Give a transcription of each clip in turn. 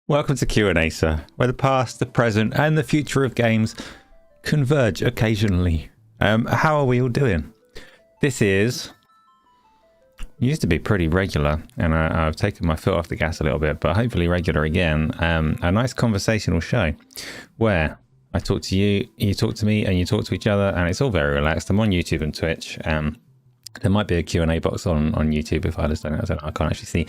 Welcome to Q&Asa, where the past, the present, and the future of games converge occasionally. How are we all doing? This used to be pretty regular, and I've taken my foot off the gas a little bit, but hopefully regular again. A nice conversational show where I talk to you, you talk to me, and you talk to each other, and it's all very relaxed. I'm on YouTube and Twitch. There might be a Q&A box on YouTube if I understand it. I don't know, I can't actually see.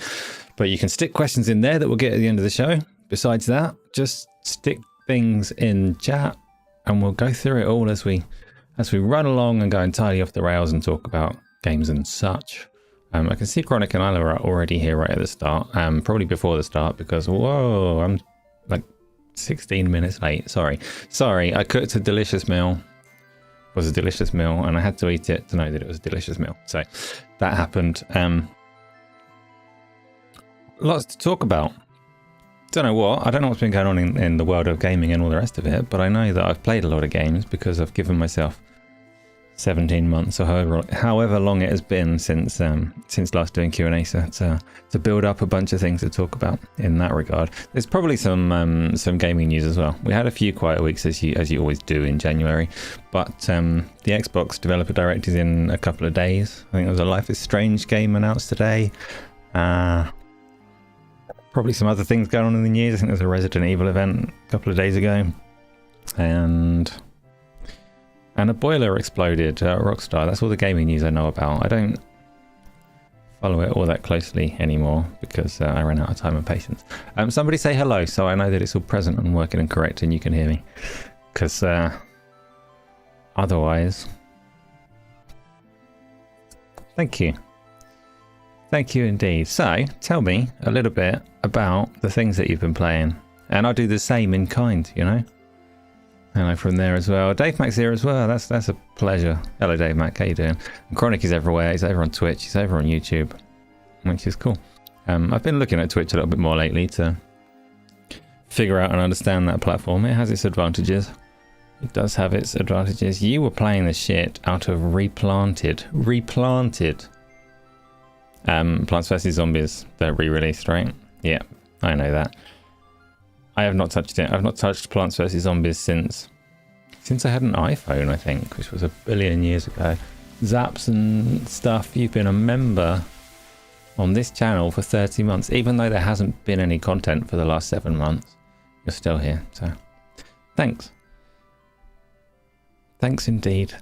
But you can stick questions in there that we'll get at the end of the show. Besides that, just stick things in chat and we'll go through it all as we run along and go entirely off the rails and talk about games and such. I can see Chronic and Isla are already here right at the start. Probably before the start because, whoa, I'm like 16 minutes late. Sorry, I cooked a delicious meal. Was a delicious meal and I had to eat it to know that it was a delicious meal. So that happened. Lots to talk about. Don't know what. I don't know what's been going on in the world of gaming and all the rest of it, but I know that I've played a lot of games because I've given myself 17 months or however long it has been since last doing Q&Asa to build up a bunch of things to talk about in that regard. There's probably some gaming news as well. We had a few quiet weeks as you always do in January, but the Xbox Developer Direct is in a couple of days. I think there was a Life is Strange game announced today. Probably some other things going on in the news. I think there's a Resident Evil event a couple of days ago, and a boiler exploded at Rockstar. That's all the gaming news I know about. I don't follow it all that closely anymore because I ran out of time and patience. Somebody say hello so I know that it's all present and working and correct and you can hear me. Because otherwise... Thank you. Thank you indeed. So, tell me a little bit about the things that you've been playing. And I'll do the same in kind, you know? Hello from there as well. Dave Mac's here as well. That's a pleasure. Hello, Dave Mac. How you doing? And Chronic is everywhere. He's over on Twitch. He's over on YouTube, which is cool. I've been looking at Twitch a little bit more lately to figure out and understand that platform. It has its advantages. It does have its advantages. You were playing the shit out of Replanted. Plants vs Zombies, they're re-released, right? Yeah, I know that. I have not touched it. I've not touched Plants vs Zombies since I had an iPhone, I think, which was a billion years ago. Zaps and stuff, you've been a member on this channel for 30 months, even though there hasn't been any content for the last 7 months. You're still here, so thanks. Thanks indeed.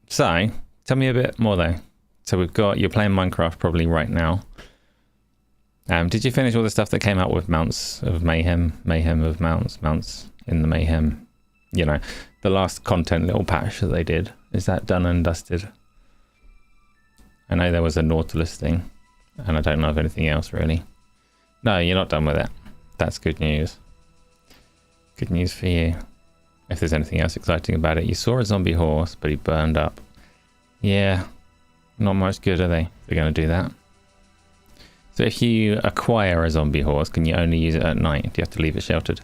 So, tell me a bit more though. So you're playing Minecraft probably right now. Did you finish all the stuff that came out with Mounts of Mayhem of Mounts in the Mayhem? You know, the last content little patch that they did. Is that done and dusted? I know there was a Nautilus thing, and I don't know of anything else really. No, you're not done with it. That's good news. Good news for you. If there's anything else exciting about it. You saw a zombie horse, but he burned up. Yeah. Not much good, are they? They're going to do that. So if you acquire a zombie horse, can you only use it at night? Do you have to leave it sheltered?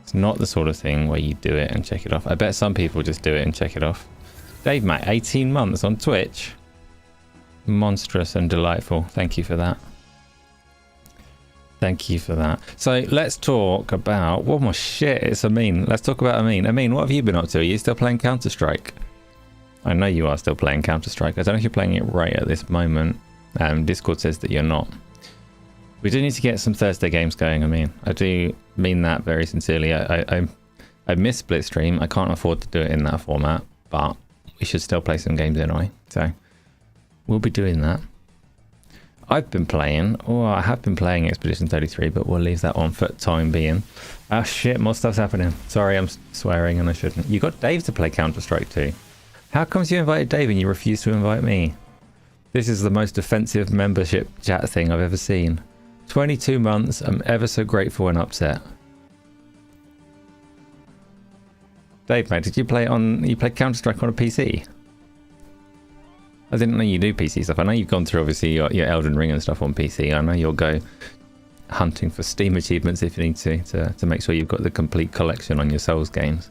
It's not the sort of thing where you do it and check it off. I bet some people just do it and check it off. Dave Mac, 18 months on Twitch. Monstrous and delightful. Thank you for that. Thank you for that. So let's talk about... What more shit? It's Amin. Let's talk about Amin. Amin, what have you been up to? Are you still playing Counter-Strike? I know you are still playing Counter-Strike. I don't know if you're playing it right at this moment. Discord says that you're not. We do need to get some Thursday games going, I mean. I do mean that very sincerely. I miss Splitstream. I can't afford to do it in that format, but we should still play some games anyway. So we'll be doing that. I have been playing Expedition 33, but we'll leave that on for time being. Ah, shit, more stuff's happening. Sorry, I'm swearing and I shouldn't. You got Dave to play Counter-Strike too. How comes you invited Dave and you refuse to invite me? This is the most offensive membership chat thing I've ever seen. 22 months, I'm ever so grateful and upset. Dave, mate, did you play Counter-Strike on a PC? I didn't know you do PC stuff. I know you've gone through obviously your Elden Ring and stuff on PC. I know you'll go hunting for Steam achievements if you need to make sure you've got the complete collection on your Souls games.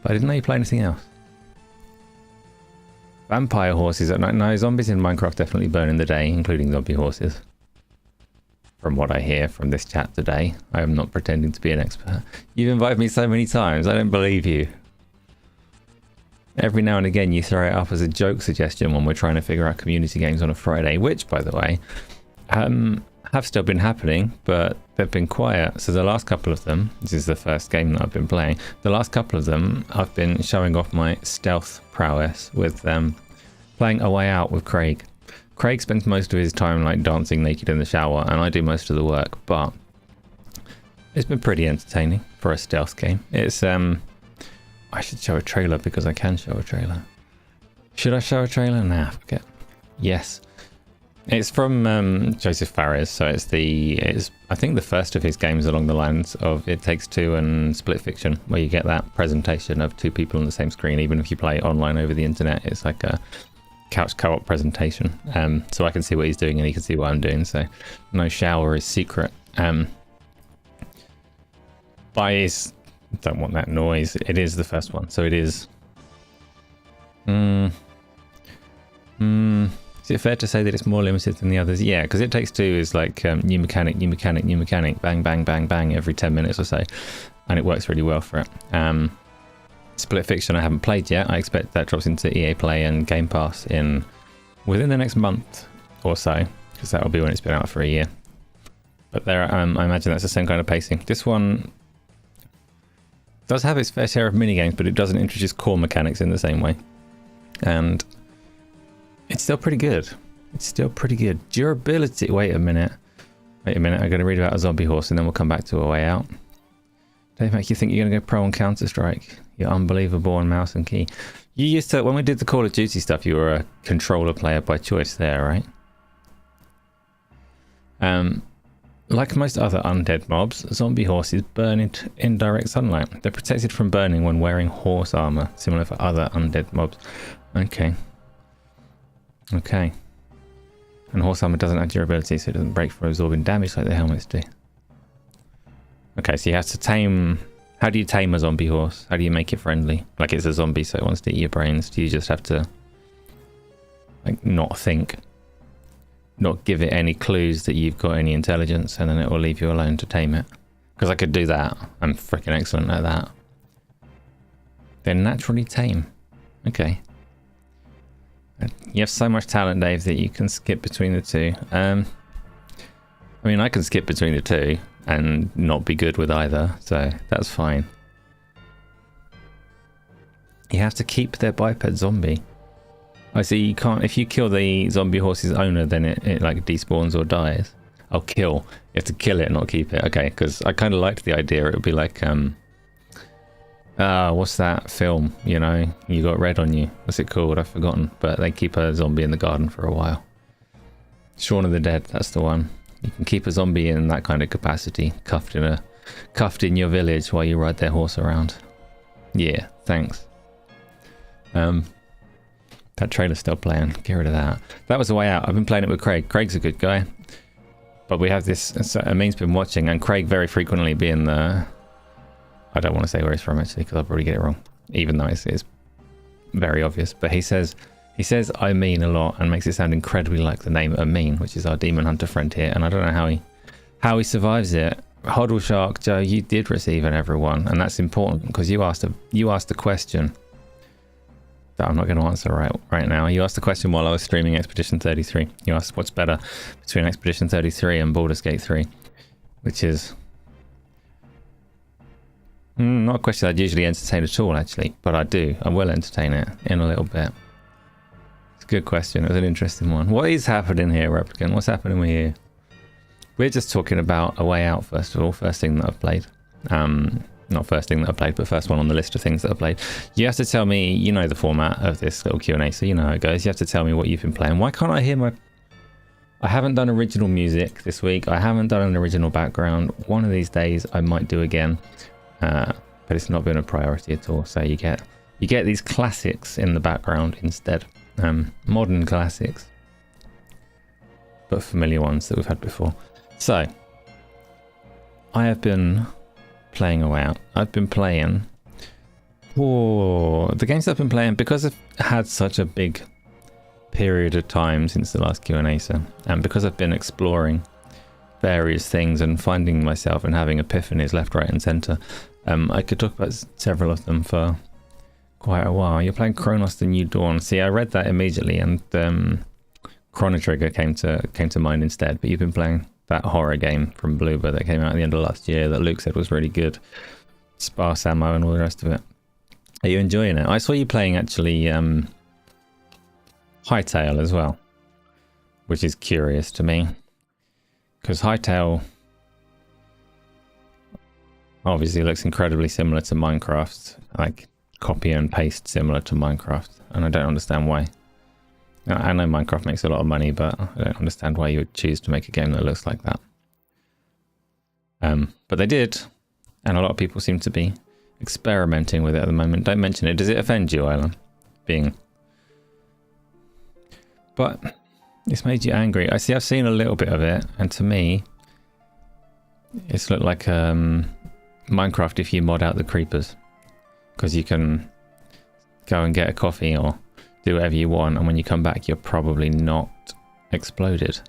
But I didn't know you play anything else. Vampire horses. No, zombies in Minecraft definitely burn in the day, including zombie horses. from what I hear from this chat today. I am not pretending to be an expert. You've invited me so many times, I don't believe you. Every now and again you throw it up as a joke suggestion when we're trying to figure out community games on a Friday, which, by the way, have still been happening, but they've been quiet. So the last couple of them, this is the first game that I've been playing, the last couple of them I've been showing off my stealth prowess with playing A Way Out with Craig. Craig spends most of his time like dancing naked in the shower, and I do most of the work, but it's been pretty entertaining for a stealth game. It's I should show a trailer because I can show a trailer. Should I show a trailer? Nah, forget. Yes. It's from Joseph Fares, so it's I think the first of his games along the lines of It Takes Two and Split Fiction, where you get that presentation of two people on the same screen. Even if you play online over the internet, it's like a couch co-op presentation. So I can see what he's doing and he can see what I'm doing. So no shower is secret. By his, don't want that noise. It is the first one, so it is. Is it fair to say that it's more limited than the others? Yeah, because It Takes Two is like new mechanic, bang, bang, bang, bang every 10 minutes or so, and it works really well for it. Split Fiction I haven't played yet. I expect that drops into EA Play and Game Pass within the next month or so, because that will be when it's been out for a year. But there, I imagine that's the same kind of pacing. This one does have its fair share of minigames, but it doesn't introduce core mechanics in the same way. And it's still pretty good. It's still pretty good. Durability. Wait a minute. I'm going to read about a zombie horse and then we'll come back to A Way Out. Don't make you think you're going to go pro on Counter-Strike. You're unbelievable on mouse and key. You used to, when we did the Call of Duty stuff, you were a controller player by choice there, right? Like most other undead mobs, zombie horses burn in direct sunlight. They're protected from burning when wearing horse armor, similar for other undead mobs. Okay. Okay. And horse armor doesn't have durability, so it doesn't break for absorbing damage like the helmets do. Okay, so you have to tame... How do you tame a zombie horse? How do you make it friendly? Like it's a zombie, so it wants to eat your brains. Do you just have to... like, not think? Not give it any clues that you've got any intelligence, and then it will leave you alone to tame it? Because I could do that. I'm freaking excellent at that. They're naturally tame. Okay. You have so much talent, Dave, that you can skip between the two. I mean, I can skip between the two and not be good with either, so that's fine. You have to keep their biped zombie. I see. You can't. If you kill the zombie horse's owner, then it like despawns or dies. Oh, kill. You have to kill it, not keep it. Okay, because I kind of liked the idea. It would be like what's that film, you know, you got red on you, what's it called, I've forgotten, but they keep a zombie in the garden for a while. Shaun of the Dead, that's the one. You can keep a zombie in that kind of capacity, cuffed in your village while you ride their horse around. Yeah, thanks. That trailer's still playing, get rid of that. That was A Way Out. I've been playing it with Craig. Craig's a good guy, but we have this, so Amin's been watching, and Craig very frequently being the, I don't want to say where he's from actually, because I'll probably get it wrong, even though it's very obvious. But he says I mean a lot and makes it sound incredibly like the name Amin, which is our demon hunter friend here. And I don't know how he survives it. Hoddle Shark Joe, you did receive an everyone, and that's important because you asked a question that I'm not going to answer right now. You asked the question while I was streaming Expedition 33. You asked what's better between Expedition 33 and Baldur's Gate 3, which is not a question I'd usually entertain at all, actually, but I will entertain it in a little bit. It's a good question. It was an interesting one. What is happening here, Replicant? What's happening with you? We're just talking about A Way Out, first of all. First thing that I've played. Not first thing that I've played, but first one on the list of things that I've played. You have to tell me, you know the format of this little Q&A, so you know how it goes. You have to tell me what you've been playing. Why can't I hear my... I haven't done original music this week. I haven't done an original background. One of these days I might do again. But it's not been a priority at all. So you get these classics in the background instead. Modern classics. But familiar ones that we've had before. So, I have been playing A Way Out. I've been playing... the games I've been playing, because I've had such a big period of time since the last Q&Asa, and because I've been exploring various things and finding myself and having epiphanies left, right, and centre. I could talk about several of them for quite a while. You're playing Chronos: The New Dawn. See, I read that immediately, and Chrono Trigger came to mind instead. But you've been playing that horror game from Bloober that came out at the end of last year that Luke said was really good. Sparse ammo and all the rest of it. Are you enjoying it? I saw you playing actually Hightail as well, which is curious to me, because Hightail obviously looks incredibly similar to Minecraft, like copy and paste similar to Minecraft, and I don't understand why. I know Minecraft makes a lot of money, but I don't understand why you would choose to make a game that looks like that. But they did, and a lot of people seem to be experimenting with it at the moment. Don't mention it. Does it offend you, Alan? But it's made you angry. I've seen a little bit of it, and to me, it's looked like Minecraft if you mod out the creepers, because you can go and get a coffee or do whatever you want, and when you come back, you're probably not exploded.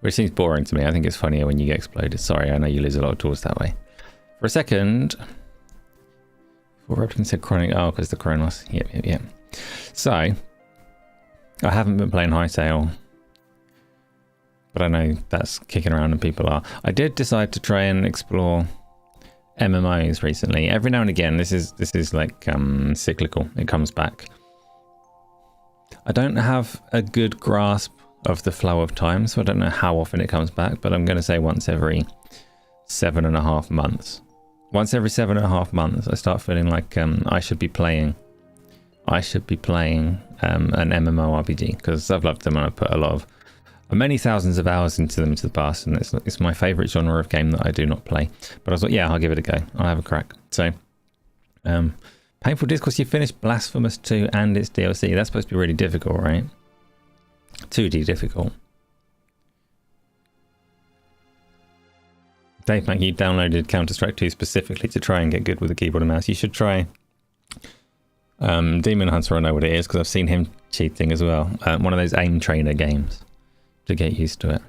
Which seems boring to me. I think it's funnier when you get exploded. Sorry, I know you lose a lot of tools that way. For a second, Repton said Chronic. Oh, because the Chronos. Yep. So, I haven't been playing Hightail, but I know that's kicking around and people are. I did decide to try and explore MMOs recently. Every now and again, this is like cyclical. It comes back. I don't have a good grasp of the flow of time, so I don't know how often it comes back, but I'm going to say once every 7.5 months. Once every 7.5 months, I start feeling like I should be playing an MMORPG, because I've loved them and I've put many thousands of hours into them into the past, and it's my favourite genre of game that I do not play. But I was like, yeah, I'll give it a go. I'll have a crack. So, Painful Discourse, you finished Blasphemous 2 and its DLC. That's supposed to be really difficult, right? 2D difficult. Dave Mac, you downloaded Counter-Strike 2 specifically to try and get good with the keyboard and mouse. You should try Demon Hunter. I know what it is because I've seen him cheating as well. One of those aim trainer games to get used to it.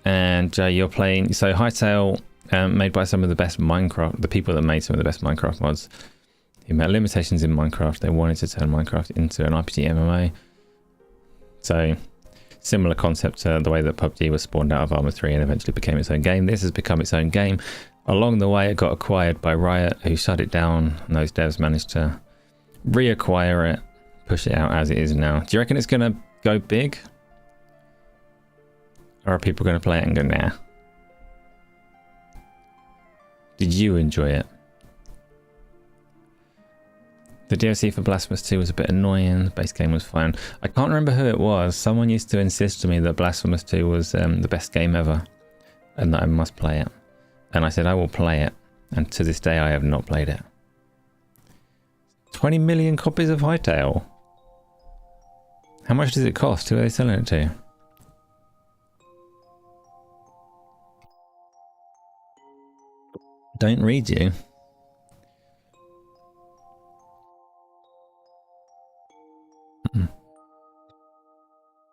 And you're playing... So Hightail, made by some of the best Minecraft... The people that made some of the best Minecraft mods. He met limitations in Minecraft. They wanted to turn Minecraft into an RPG MMO. So... Similar concept to the way that PUBG was spawned out of Arma 3 and eventually became its own game. This has become its own game. Along the way, it got acquired by Riot, who shut it down, and those devs managed to reacquire it, push it out as it is now. Do you reckon it's going to go big? Or are people going to play it and go, nah? Did you enjoy it? The DLC for Blasphemous 2 was a bit annoying. The base game was fine. I can't remember who it was. Someone used to insist to me that Blasphemous 2 was the best game ever and that I must play it. And I said, I will play it. And to this day, I have not played it. 20 million copies of Hightail. How much does it cost? Who are they selling it to? Don't read you.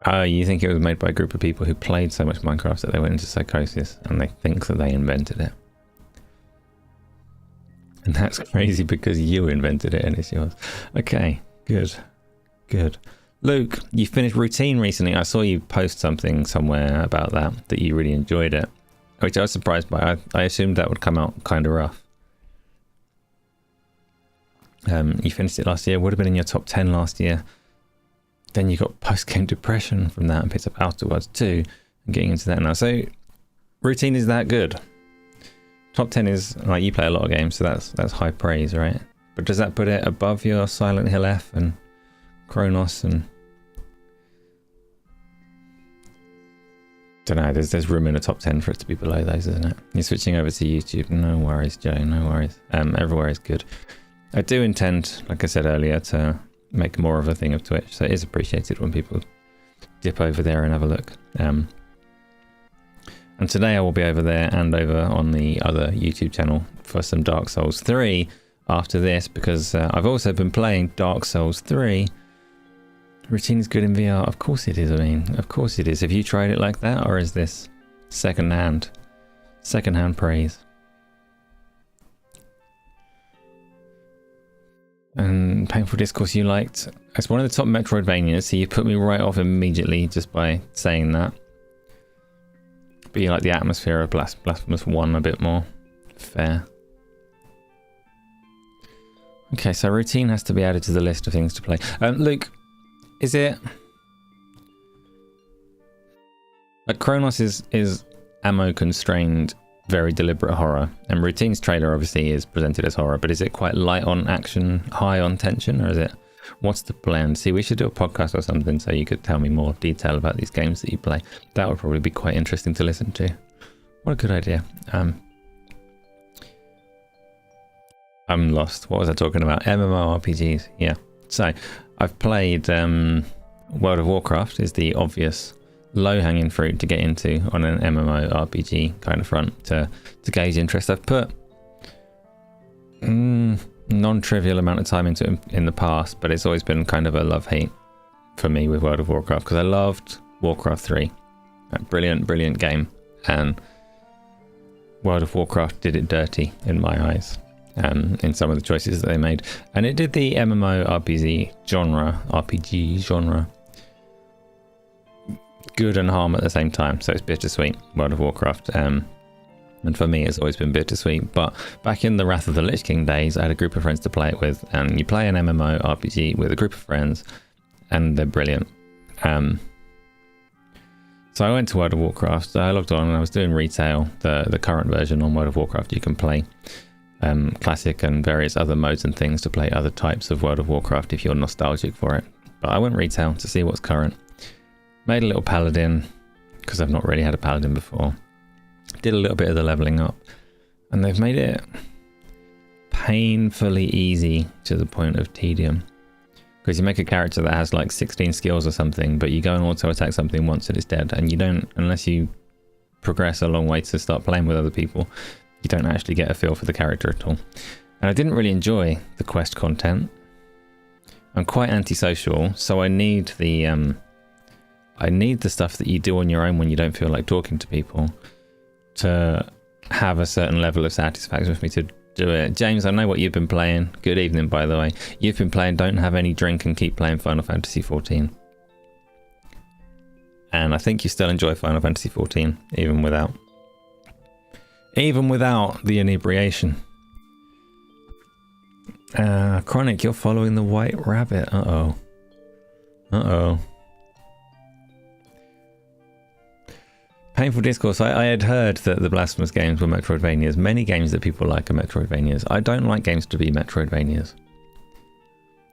Oh, you think it was made by a group of people who played so much Minecraft that they went into psychosis and they think that they invented it. And that's crazy because you invented it and it's yours. Okay, good. Good. Luke, you finished Routine recently. I saw you post something somewhere about that you really enjoyed it, which I was surprised by. I assumed that would come out kind of rough. You finished it last year, would have been in your top 10 last year. Then you got post-game depression from that and picked up Outer Worlds 2 and getting into that now. So, Routine is that good. Top 10 is, like, you play a lot of games, so that's high praise, right? But does that put it above your Silent Hill F and Chronos and... Don't know, there's room in the top 10 for it to be below those, isn't it? You're switching over to YouTube. No worries, Joe, no worries. Everywhere is good. I do intend, like I said earlier, to make more of a thing of Twitch, so it is appreciated when people dip over there and have a look. And today I will be over there and over on the other YouTube channel for some Dark Souls 3 after this, because I've also been playing Dark Souls 3 Routine is good in VR. Of course it is, I mean. Of course it is. Have you tried it like that, or is this second-hand praise? And Painful Discourse you liked. It's one of the top Metroidvanias, so you put me right off immediately just by saying that. But you like the atmosphere of Blasphemous 1 a bit more. Fair. Okay, so Routine has to be added to the list of things to play. Luke, is it... Like, Chronos is ammo-constrained, very deliberate horror. And Routine's trailer obviously is presented as horror, but is it quite light on action, high on tension, or is it... What's the blend? See, we should do a podcast or something so you could tell me more detail about these games that you play. That would probably be quite interesting to listen to. What a good idea. I'm lost. What was I talking about? MMORPGs. Yeah. So, I've played World of Warcraft is the obvious low-hanging fruit to get into on an MMORPG kind of front to gauge interest. I've put non-trivial amount of time into it in the past, but it's always been kind of a love-hate for me with World of Warcraft because I loved Warcraft 3. A brilliant game. And World of Warcraft did it dirty in my eyes. In some of the choices that they made, and it did the MMORPG genre good and harm at the same time, so it's bittersweet. World of Warcraft, and for me it's always been bittersweet. But back in the Wrath of the Lich King days, I had a group of friends to play it with, and you play an MMORPG with a group of friends and they're brilliant. So I went to World of Warcraft, I logged on and I was doing retail, the current version on World of Warcraft. You can play classic and various other modes and things to play other types of World of Warcraft if you're nostalgic for it. But I went retail to see what's current. Made a little paladin because I've not really had a paladin before. Did a little bit of the leveling up, and they've made it painfully easy to the point of tedium. Because you make a character that has like 16 skills or something, but you go and auto attack something once and it's dead, and you don't, unless you progress a long way to start playing with other people, you don't actually get a feel for the character at all. And I didn't really enjoy the quest content. I'm quite antisocial, so I need the stuff that you do on your own when you don't feel like talking to people to have a certain level of satisfaction with me to do it. James, I know what you've been playing. Good evening, by the way. You've been playing Don't Have Any Drink and keep playing Final Fantasy XIV. And I think you still enjoy Final Fantasy XIV, even without the inebriation. Chronic, you're following the White Rabbit. Uh-oh. Painful Discourse. I had heard that the Blasphemous games were Metroidvanias. Many games that people like are Metroidvanias. I don't like games to be Metroidvanias.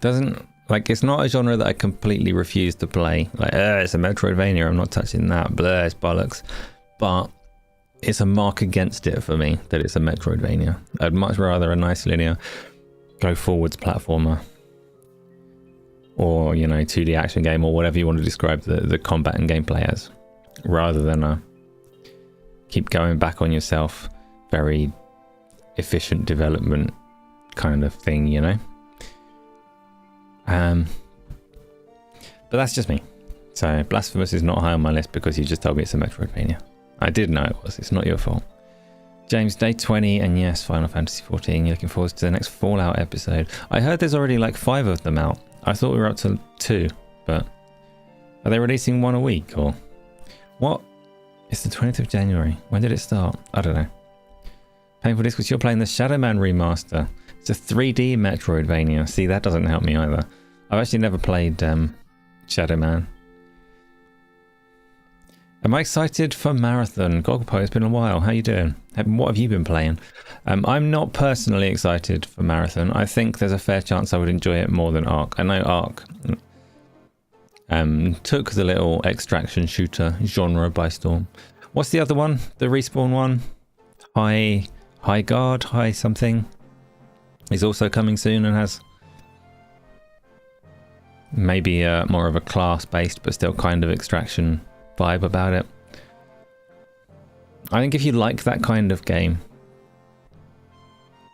It's not a genre that I completely refuse to play. Like, it's a Metroidvania, I'm not touching that. Blah, it's bollocks. But it's a mark against it for me that it's a Metroidvania. I'd much rather a nice linear go forwards platformer, or 2D action game, or whatever you want to describe the combat and gameplay as, rather than a keep going back on yourself, very efficient development kind of thing, But that's just me. So Blasphemous is not high on my list because you just told me it's a Metroidvania. I did know it was. It's not your fault. James, day 20, and yes, Final Fantasy XIV. You're looking forward to the next Fallout episode. I heard there's already like 5 of them out. I thought we were up to 2, but are they releasing 1 a week or what? It's the 20th of January. When did it start? I don't know. Painful Discourse, you're playing the Shadow Man remaster. It's a 3D Metroidvania. See, that doesn't help me either. I've actually never played Shadow Man. Am I excited for Marathon? Gogpo, it's been a while. How you doing? What have you been playing? I'm not personally excited for Marathon. I think there's a fair chance I would enjoy it more than Ark. I know Ark took the little extraction shooter genre by storm. What's the other one? The Respawn one? High Guard? High something? Is also coming soon and has maybe more of a class-based but still kind of extraction vibe about it. I think if you like that kind of game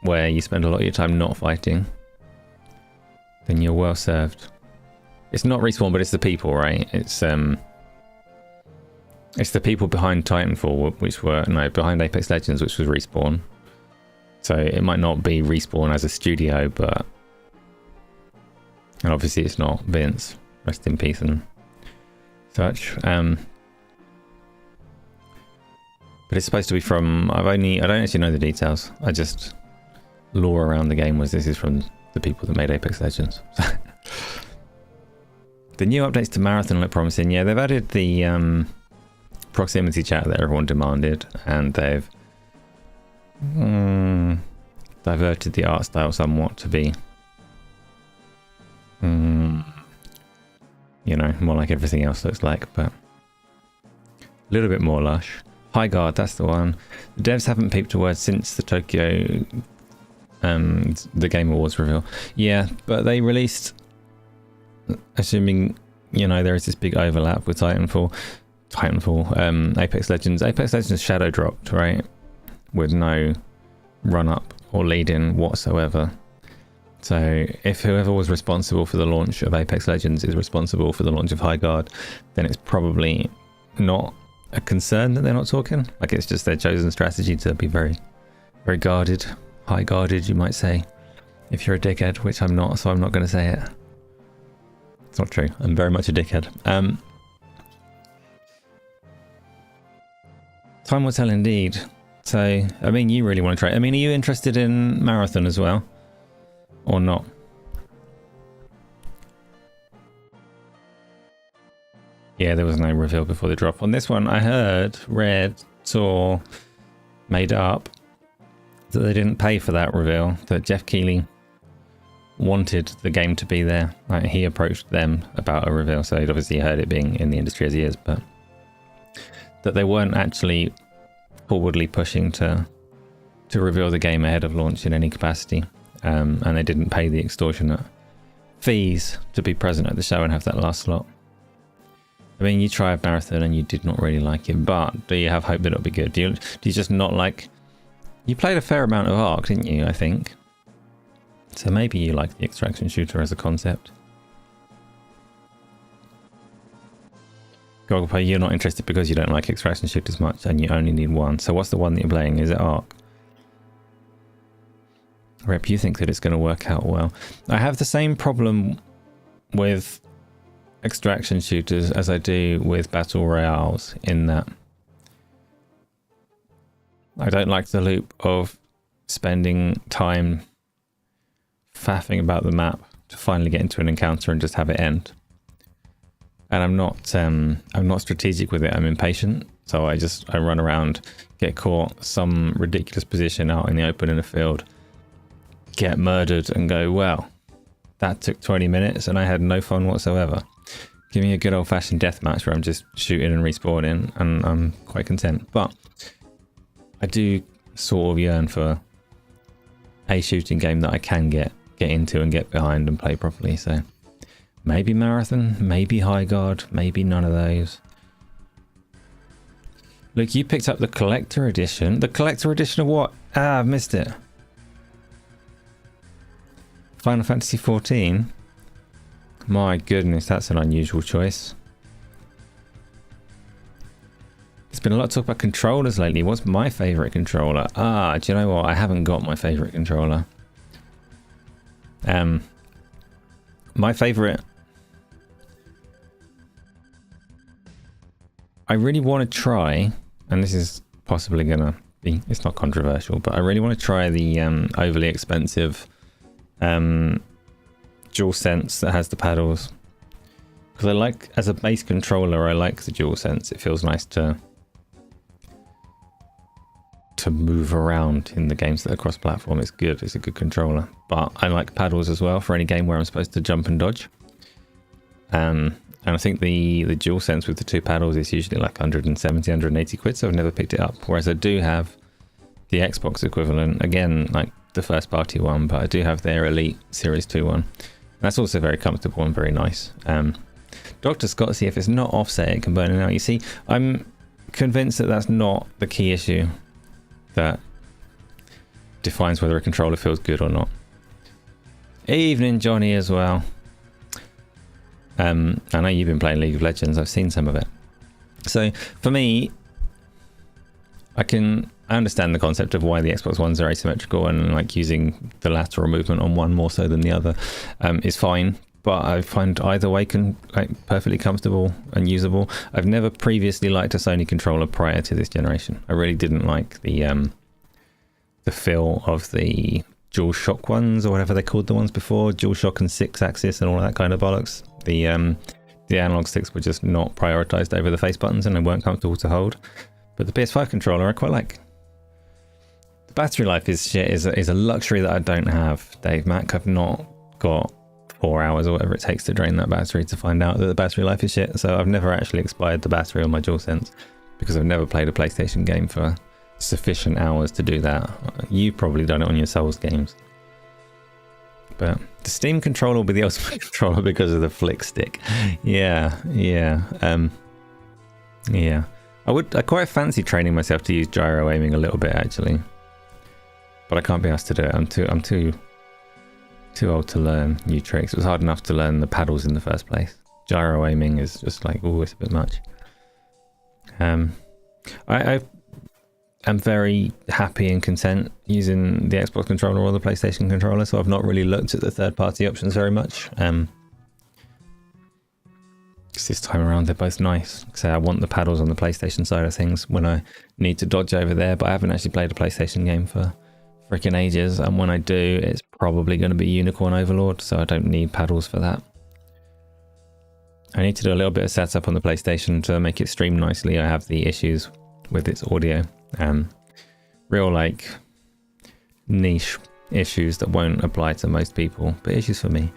where you spend a lot of your time not fighting, then you're well served. It's not Respawn, but it's the people, right? It's the people behind Titanfall, which were behind Apex Legends, which was Respawn. So it might not be Respawn as a studio, but and obviously it's not Vince. Rest in peace and such. But it's supposed to be from. I don't actually know the details. I just lore around the game was this is from the people that made Apex Legends. The new updates to Marathon look promising. Yeah, they've added the proximity chat that everyone demanded, and they've diverted the art style somewhat to be, more like everything else looks like, but a little bit more lush. High Guard, that's the one. The devs haven't peeped a word since the Tokyo, the Game Awards reveal. Yeah, but they released, assuming, there is this big overlap with Titanfall, Apex Legends. Apex Legends shadow dropped, right? With no run-up or lead-in whatsoever. So if whoever was responsible for the launch of Apex Legends is responsible for the launch of High Guard, then it's probably not a concern that they're not talking. Like, it's just their chosen strategy to be very, very guarded. High guarded, you might say. If you're a dickhead, which I'm not, so I'm not going to say it. It's not true. I'm very much a dickhead. Time will tell indeed. So, I mean, you really want to try it. I mean, are you interested in Marathon as well? Or not? Yeah, there was no reveal before the drop. On this one, I heard, read, saw, made up that they didn't pay for that reveal. That Jeff Keighley wanted the game to be there. Like, he approached them about a reveal, so he'd obviously heard it being in the industry as he is, but that they weren't actually forwardly pushing to reveal the game ahead of launch in any capacity, and they didn't pay the extortionate fees to be present at the show and have that last slot. I mean, you tried Marathon and you did not really like it, but do you have hope that it'll be good? Do you just not like... You played a fair amount of Ark, didn't you, I think? So maybe you like the extraction shooter as a concept. Gogglepay, you're not interested because you don't like extraction shooters much and you only need one. So what's the one that you're playing? Is it Ark? Rep, you think that it's going to work out well. I have the same problem with extraction shooters as I do with battle royales, in that I don't like the loop of spending time faffing about the map to finally get into an encounter and just have it end. And I'm not strategic with it. I'm impatient, so I run around, get caught some ridiculous position out in the open in a field, get murdered, and go, well, that took 20 minutes and I had no fun whatsoever. Give me a good old-fashioned deathmatch where I'm just shooting and respawning, and I'm quite content. But I do sort of yearn for a shooting game that I can get into and get behind and play properly. So maybe Marathon, maybe High Guard, maybe none of those. Look, you picked up the collector edition. The collector edition of what? Ah, I've missed it. Final Fantasy 14. My goodness, that's an unusual choice. There's been a lot of talk about controllers lately. What's my favourite controller? Ah, do you know what? I haven't got my favourite controller. My favourite... I really want to try, and this is possibly going to be... It's not controversial, but I really want to try the overly expensive... DualSense that has the paddles, because I like, as a base controller, I like the DualSense. It feels nice to move around in the games that are cross-platform. It's good. It's a good controller, but I like paddles as well for any game where I'm supposed to jump and dodge. And I think the DualSense with the two paddles is usually like 170, 180 quid, so I've never picked it up. Whereas I do have the Xbox equivalent, again, like the first party one, but I do have their Elite Series 2 one. That's also very comfortable and very nice. Dr. Scott, see if it's not offset, it can burn it out. You see, I'm convinced that that's not the key issue that defines whether a controller feels good or not. Evening, Johnny, as well. I know you've been playing League of Legends. I've seen some of it. So for me, I understand the concept of why the Xbox Ones are asymmetrical, and like using the lateral movement on one more so than the other is fine. But I find either way perfectly comfortable and usable. I've never previously liked a Sony controller prior to this generation. I really didn't like the feel of the DualShock ones, or whatever they called the ones before, DualShock and 6-axis and all that kind of bollocks. The analog sticks were just not prioritized over the face buttons, and they weren't comfortable to hold. But the PS5 controller I quite like. The battery life is a luxury that I don't have, Dave Mac. I've not got 4 hours or whatever it takes to drain that battery to find out that the battery life is shit. So I've never actually expired the battery on my DualSense, because I've never played a PlayStation game for sufficient hours to do that. You've probably done it on your Souls games. But the Steam controller will be the ultimate controller because of the flick stick. Yeah. I quite fancy training myself to use gyro aiming a little bit, actually. But I can't be asked to do it. I'm too old to learn new tricks. It was hard enough to learn the paddles in the first place. Gyro aiming is just like, oh, it's a bit much. I am very happy and content using the Xbox controller or the PlayStation controller, so I've not really looked at the third-party options very much. This time around they're both nice. So I want the paddles on the PlayStation side of things when I need to dodge over there, but I haven't actually played a PlayStation game for freaking ages, and when I do, it's probably going to be Unicorn Overlord, so I don't need paddles for that. I need to do a little bit of setup on the PlayStation to make it stream nicely. I have the issues with its audio, real like niche issues that won't apply to most people, but issues for me.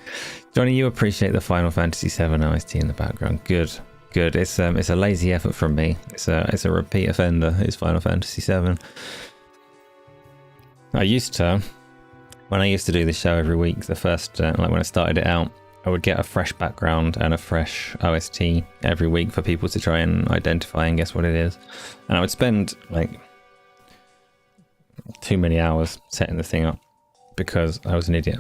Johnny, you appreciate the Final Fantasy VII OST in the background. Good. It's a lazy effort from me. It's a repeat offender. It's Final Fantasy VII. When I used to do this show every week, the first like when I started it out, I would get a fresh background and a fresh OST every week for people to try and identify and guess what it is. And I would spend like too many hours setting the thing up because I was an idiot.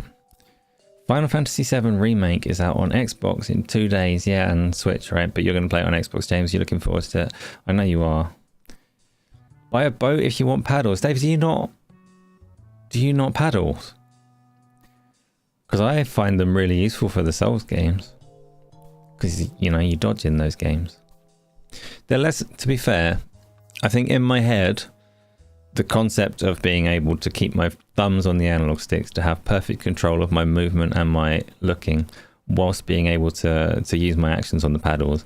Final Fantasy VII Remake is out on Xbox in 2 days, yeah, and Switch, right? But you're going to play it on Xbox, James. You're looking forward to it. I know you are. Buy a boat if you want paddles. Dave, do you not paddle? Because I find them really useful for the Souls games. Because, you know, you dodge in those games. They're less, to be fair, I think in my head, the concept of being able to keep my thumbs on the analog sticks, to have perfect control of my movement and my looking, whilst being able to use my actions on the paddles,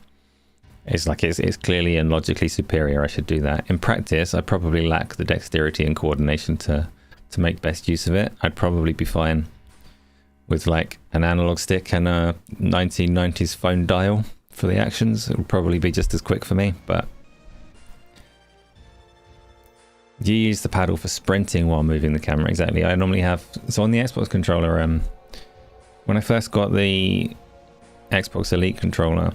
is like it's clearly and logically superior. I should do that. In practice, I probably lack the dexterity and coordination to make best use of it. I'd probably be fine with like an analog stick and a 1990s phone dial for the actions. It would probably be just as quick for me, but you use the paddle for sprinting while moving the camera. Exactly. I normally have, so on the Xbox controller, when I first got the Xbox Elite controller,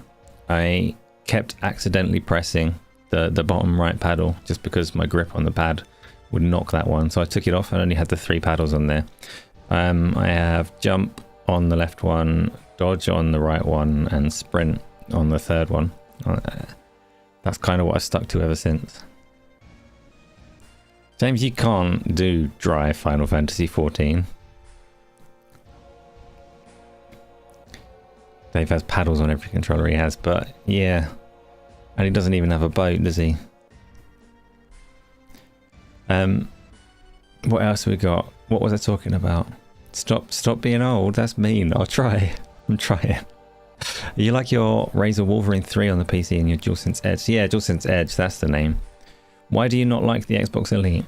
I kept accidentally pressing the bottom right paddle just because my grip on the pad would knock that one. So I took it off and only had the 3 paddles on there. I have jump on the left one, dodge on the right one, and sprint on the third one. That's kind of what I've stuck to ever since. James, you can't do dry Final Fantasy 14. Dave has paddles on every controller he has, but yeah. And he doesn't even have a boat, does he? What else have we got? What was I talking about? Stop being old. That's mean. I'll try. I'm trying. You like your Razer Wolverine 3 on the PC and your DualSense Edge? Yeah, DualSense Edge, that's the name. Why do you not like the Xbox Elite?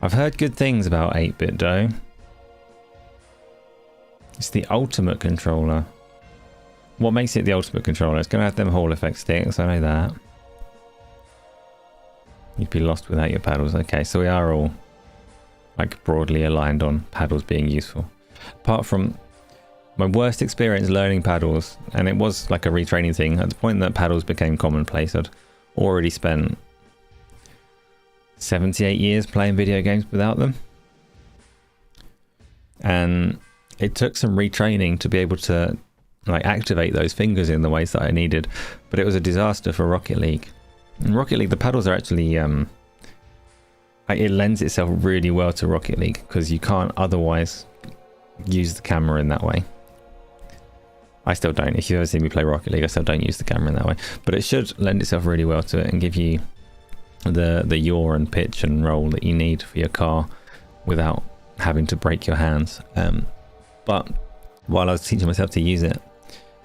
I've heard good things about 8-bit though. It's the ultimate controller. What makes it the ultimate controller? It's going to have them Hall effect sticks, I know that. You'd be lost without your paddles. Okay, so we are all like broadly aligned on paddles being useful. Apart from my worst experience learning paddles, and it was like a retraining thing, at the point that paddles became commonplace, I'd already spent 78 years playing video games without them. And it took some retraining to be able to like activate those fingers in the ways that I needed, but it was a disaster for Rocket League. In Rocket League, the paddles are actually it lends itself really well to Rocket League because you can't otherwise use the camera in that way. I still don't. If you've ever seen me play Rocket League, I still don't use the camera in that way, but it should lend itself really well to it and give you the yaw and pitch and roll that you need for your car without having to break your hands. But while I was teaching myself to use it,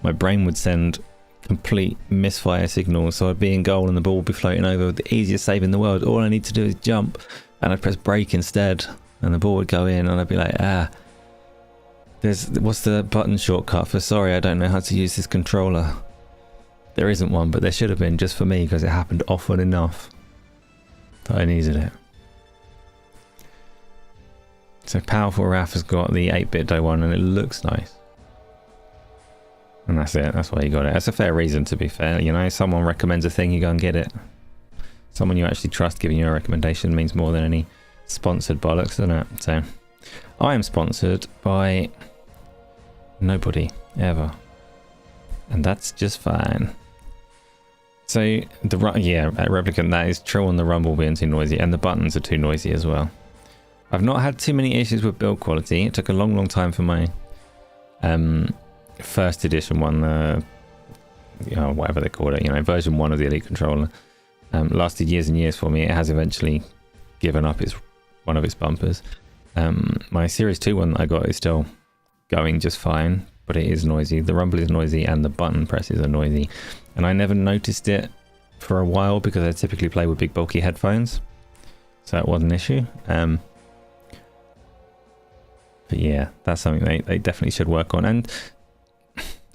my brain would send complete misfire signals, so I'd be in goal and the ball would be floating over with the easiest save in the world. All I need to do is jump, and I'd press brake instead, and the ball would go in, and I'd be like, what's the button shortcut for sorry I don't know how to use this controller? There isn't one, but there should have been, just for me, because it happened often enough that I needed it. So Powerful Raph has got the 8-bit day one, and it looks nice. And that's it. That's why you got it. That's a fair reason, to be fair. You know, someone recommends a thing, you go and get it. Someone you actually trust giving you a recommendation means more than any sponsored bollocks, doesn't it? So I am sponsored by nobody ever, and that's just fine. So Replicant, that is true on the rumble being too noisy, and the buttons are too noisy as well. I've not had too many issues with build quality. It took a long time for my first edition one, whatever they call it, you know, version 1 of the Elite controller. Lasted years and years for me. It has eventually given up one of its bumpers. My Series 2 one that I got is still going just fine, but it is noisy. The rumble is noisy and the button presses are noisy. And I never noticed it for a while because I typically play with big bulky headphones, so it was an issue. But yeah, that's something they definitely should work on. And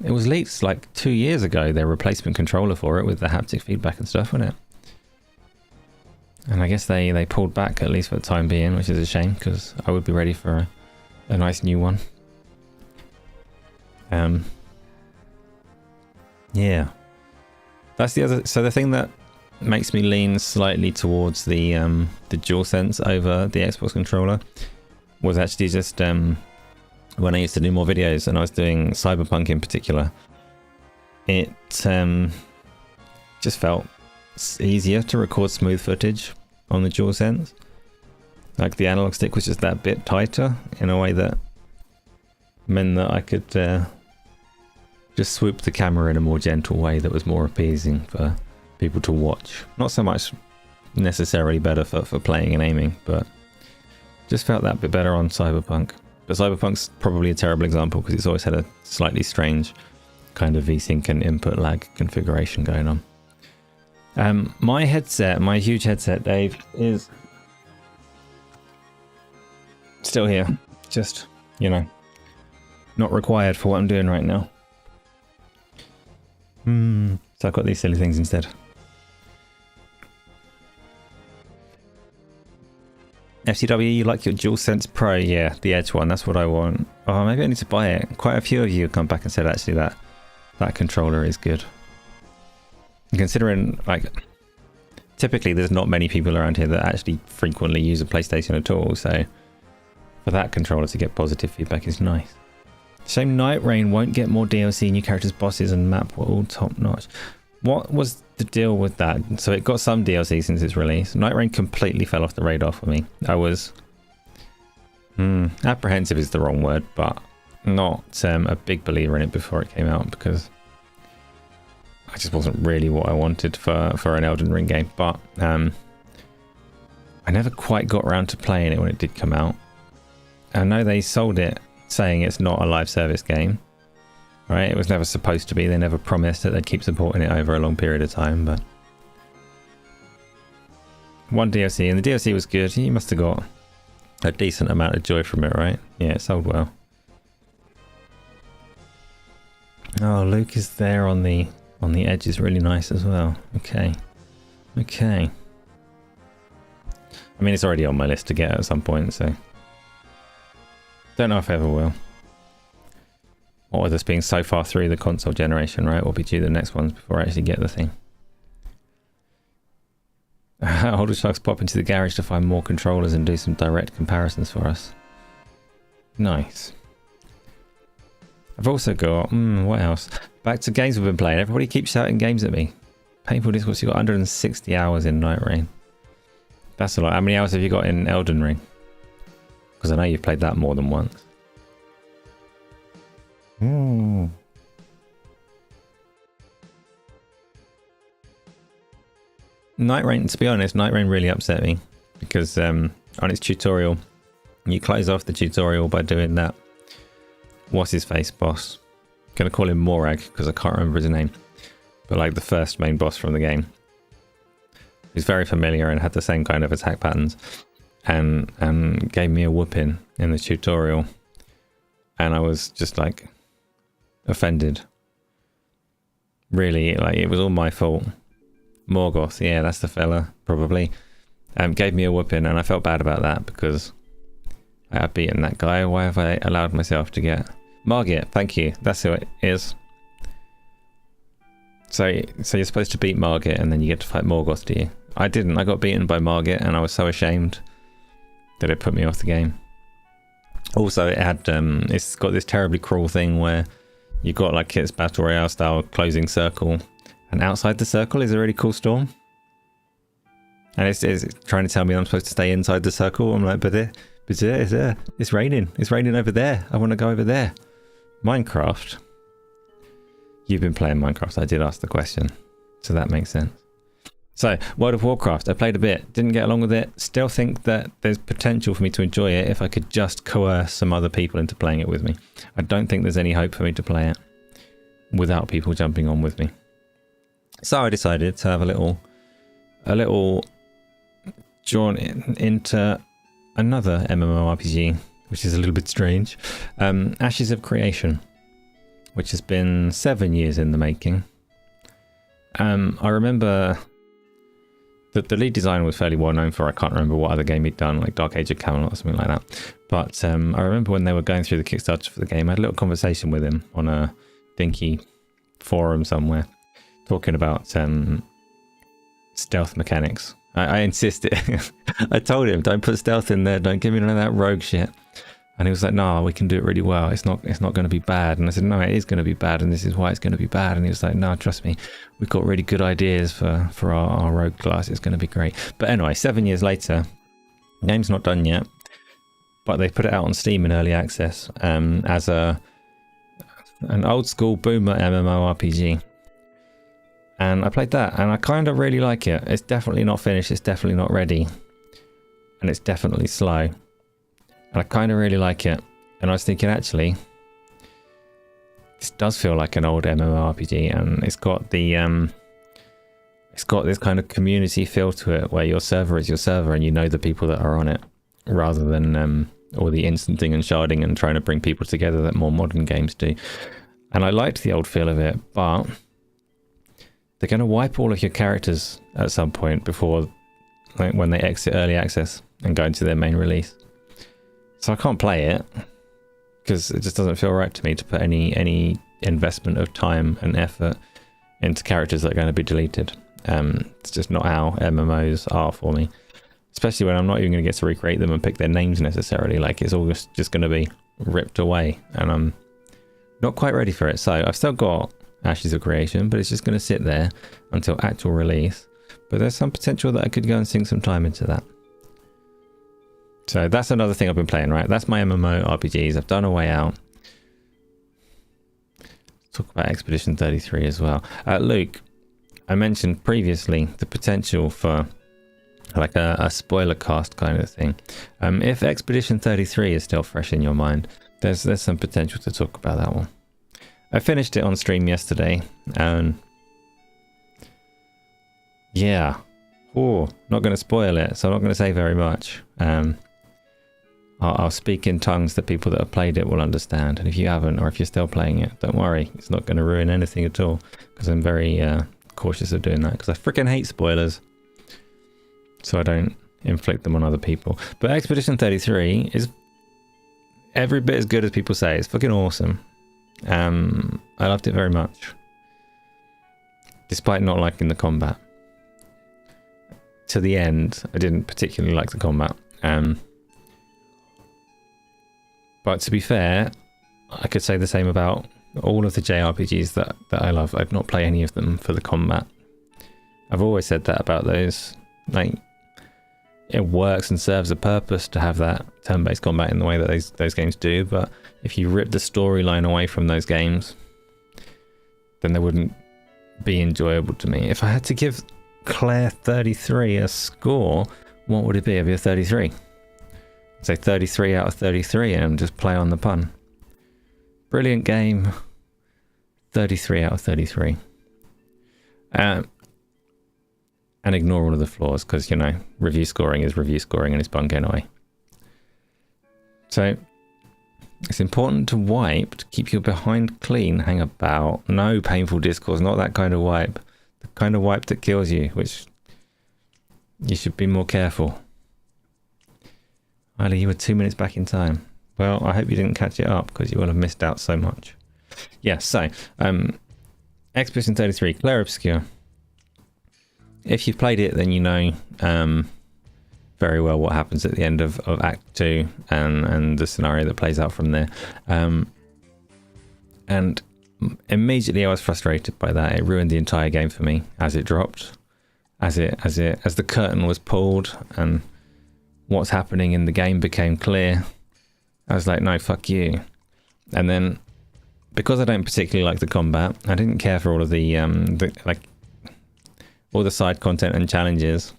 it was leaked like 2 years ago, their replacement controller for it with the haptic feedback and stuff, wasn't it? And I guess they pulled back, at least for the time being, which is a shame because I would be ready for a nice new one. Yeah, that's the other. So the thing that makes me lean slightly towards the DualSense over the Xbox controller was actually just when I used to do more videos and I was doing Cyberpunk in particular, it just felt easier to record smooth footage on the DualSense. Like the analog stick was just that bit tighter in a way that meant that I could just swoop the camera in a more gentle way that was more appeasing for people to watch. Not so much necessarily better for playing and aiming, but just felt that bit better on Cyberpunk. But Cyberpunk's probably a terrible example because it's always had a slightly strange kind of VSync and input lag configuration going on. My headset, my huge headset, Dave, is still here. Just, you know, not required for what I'm doing right now. So I've got these silly things instead. FTW, you like your DualSense Pro? Yeah, the Edge one, that's what I want. Oh, maybe I need to buy it. Quite a few of you have come back and said actually that controller is good. And considering, like, typically there's not many people around here that actually frequently use a PlayStation at all, so for that controller to get positive feedback is nice. Shame Night Rain won't get more DLC, new characters, bosses, and map were all top notch. What was the deal with that? So it got some DLC since its release. Night Rain completely fell off the radar for me. I was apprehensive is the wrong word, but not a big believer in it before it came out because I just wasn't really what I wanted for an Elden Ring game. But I never quite got around to playing it when it did come out. I know they sold it saying it's not a live service game, right? It was never supposed to be. They never promised that they'd keep supporting it over a long period of time, but one DLC, and the DLC was good. You must have got a decent amount of joy from it, right? Yeah, it sold well. Oh, Luke is there on the edge is really nice as well. Okay. I mean, it's already on my list to get at some point, so don't know if I ever will. Or with us being so far through the console generation, right? We'll be due the next ones before I actually get the thing. Holder Sharks pop into the garage to find more controllers and do some direct comparisons for us. Nice. I've also got, what else? Back to games we've been playing. Everybody keeps shouting games at me. Painful Discourse, you've got 160 hours in Night Rain. That's a lot. How many hours have you got in Elden Ring? Because I know you've played that more than once. Night Rain, to be honest, Night Rain really upset me. Because on its tutorial, you close off the tutorial by doing that. What's his face boss? I'm gonna call him Morag because I can't remember his name. But like the first main boss from the game. He's very familiar and had the same kind of attack patterns. And gave me a whooping in the tutorial. And I was just like offended. Really, like it was all my fault. Morgoth, yeah, that's the fella, probably. Gave me a whooping and I felt bad about that because I had beaten that guy. Why have I allowed myself to get... Margit, thank you. That's who it is. So you're supposed to beat Margit and then you get to fight Morgoth, do you? I didn't. I got beaten by Margit and I was so ashamed that it put me off the game. Also, it had it's got this terribly cruel thing where you've got like its battle royale style closing circle, and outside the circle is a really cool storm. And it's trying to tell me I'm supposed to stay inside the circle. I'm like, but it's there. It's raining. It's raining over there. I want to go over there. Minecraft. You've been playing Minecraft. I did ask the question, so that makes sense. So, World of Warcraft, I played a bit, didn't get along with it, still think that there's potential for me to enjoy it if I could just coerce some other people into playing it with me. I don't think there's any hope for me to play it without people jumping on with me. So I decided to have a little jaunt into another MMORPG, which is a little bit strange. Ashes of Creation, which has been 7 years in the making. I remember... The lead designer was fairly well known for, I can't remember what other game he'd done, like Dark Age of Camelot or something like that. But I remember when they were going through the Kickstarter for the game, I had a little conversation with him on a dinky forum somewhere, talking about stealth mechanics. I insisted. I told him, don't put stealth in there, don't give me none of that rogue shit. And he was like, no, we can do it really well. It's not going to be bad. And I said, no, it is going to be bad. And this is why it's going to be bad. And he was like, no, trust me. We've got really good ideas for our rogue class. It's going to be great. But anyway, 7 years later, the game's not done yet. But they put it out on Steam in early access as an old school boomer MMORPG. And I played that. And I kind of really like it. It's definitely not finished. It's definitely not ready. And it's definitely slow. And I kind of really like it. And I was thinking, actually, this does feel like an old MMORPG, and it's got this kind of community feel to it, where your server is your server, and you know the people that are on it, rather than all the instanting and sharding and trying to bring people together that more modern games do. And I liked the old feel of it, but they're going to wipe all of your characters at some point before, like, when they exit early access and go into their main release. So I can't play it because it just doesn't feel right to me to put any investment of time and effort into characters that are going to be deleted. It's just not how MMOs are for me, especially when I'm not even going to get to recreate them and pick their names necessarily. Like, it's all just going to be ripped away, and I'm not quite ready for it. So I've still got Ashes of Creation, but it's just going to sit there until actual release. But there's some potential that I could go and sink some time into that. So that's another thing I've been playing, right? That's my MMO RPGs. I've done A Way Out. Let's talk about Expedition 33 as well. Luke, I mentioned previously the potential for like a spoiler cast kind of thing. If Expedition 33 is still fresh in your mind, there's some potential to talk about that one. I finished it on stream yesterday, and yeah, not going to spoil it, so I'm not going to say very much. I'll speak in tongues that people that have played it will understand, and if you haven't, or if you're still playing it, don't worry, it's not going to ruin anything at all, because I'm very cautious of doing that, because I freaking hate spoilers, so I don't inflict them on other people. But Expedition 33 is every bit as good as people say. It's fucking awesome. I loved it very much, despite not liking the combat. To the end, I didn't particularly like the combat. But to be fair, I could say the same about all of the JRPGs that I love. I'd not play any of them for the combat. I've always said that about those. Like, it works and serves a purpose to have that turn-based combat in the way that those games do, but if you rip the storyline away from those games, then they wouldn't be enjoyable to me. If I had to give Claire 33 a score, what would it be? It'd be a 33. I'd say 33 out of 33 and just play on the pun. Brilliant game. 33 out of 33. And ignore all of the flaws, because, you know, review scoring is review scoring and it's bunk anyway. So, it's important to wipe to keep your behind clean. Hang about. No painful discourse, not that kind of wipe. The kind of wipe that kills you, which you should be more careful. Riley, you were 2 minutes back in time. Well, I hope you didn't catch it up, because you will have missed out so much. Yeah, so, Expedition 33, Clair Obscure. If you've played it, then you know very well what happens at the end of Act 2 and the scenario that plays out from there. And immediately I was frustrated by that. It ruined the entire game for me as it dropped, as the curtain was pulled and what's happening in the game became clear. I was like, no, fuck you. And then, because I don't particularly like the combat, I didn't care for all of the all the side content and challenges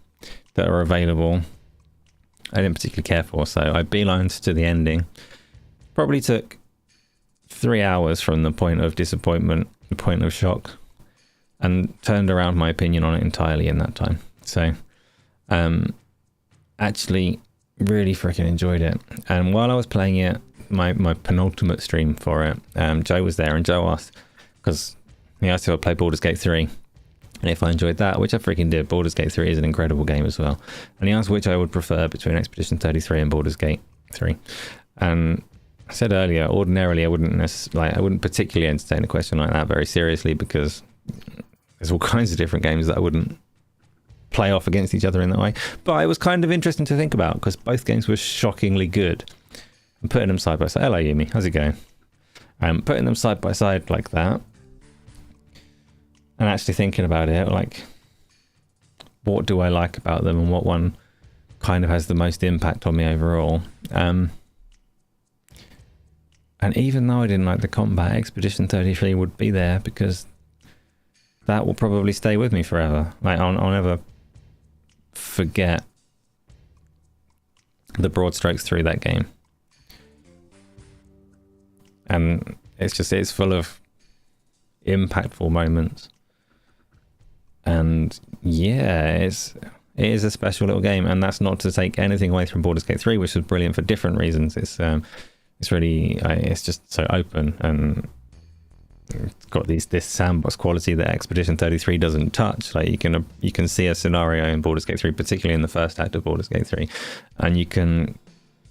that are available. I didn't particularly care for, so I beelined to the ending. Probably took 3 hours from the point of disappointment, the point of shock, and turned around my opinion on it entirely in that time. So, actually, really freaking enjoyed it. And while I was playing it, my penultimate stream for it, Joe was there, and Joe asked, because he asked if I played Baldur's Gate 3. And if I enjoyed that, which I freaking did. Baldur's Gate 3 is an incredible game as well. And he asked which I would prefer between Expedition 33 and Baldur's Gate 3. And I said earlier, ordinarily I wouldn't particularly entertain a question like that very seriously, because there's all kinds of different games that I wouldn't play off against each other in that way. But it was kind of interesting to think about, because both games were shockingly good. And putting them side by side. Hello, Yumi. How's it going? Putting them side by side like that, and actually thinking about it, like, what do I like about them and what one kind of has the most impact on me overall. And even though I didn't like the combat, Expedition 33 would be there, because that will probably stay with me forever. Like, I'll never forget the broad strokes through that game. And it's full of impactful moments. And yeah, it is a special little game, and that's not to take anything away from Baldur's Gate 3, which was brilliant for different reasons. It's really, it's just so open, and it's got this sandbox quality that Expedition 33 doesn't touch. Like, you can see a scenario in Baldur's Gate 3, particularly in the first act of Baldur's Gate 3, and you can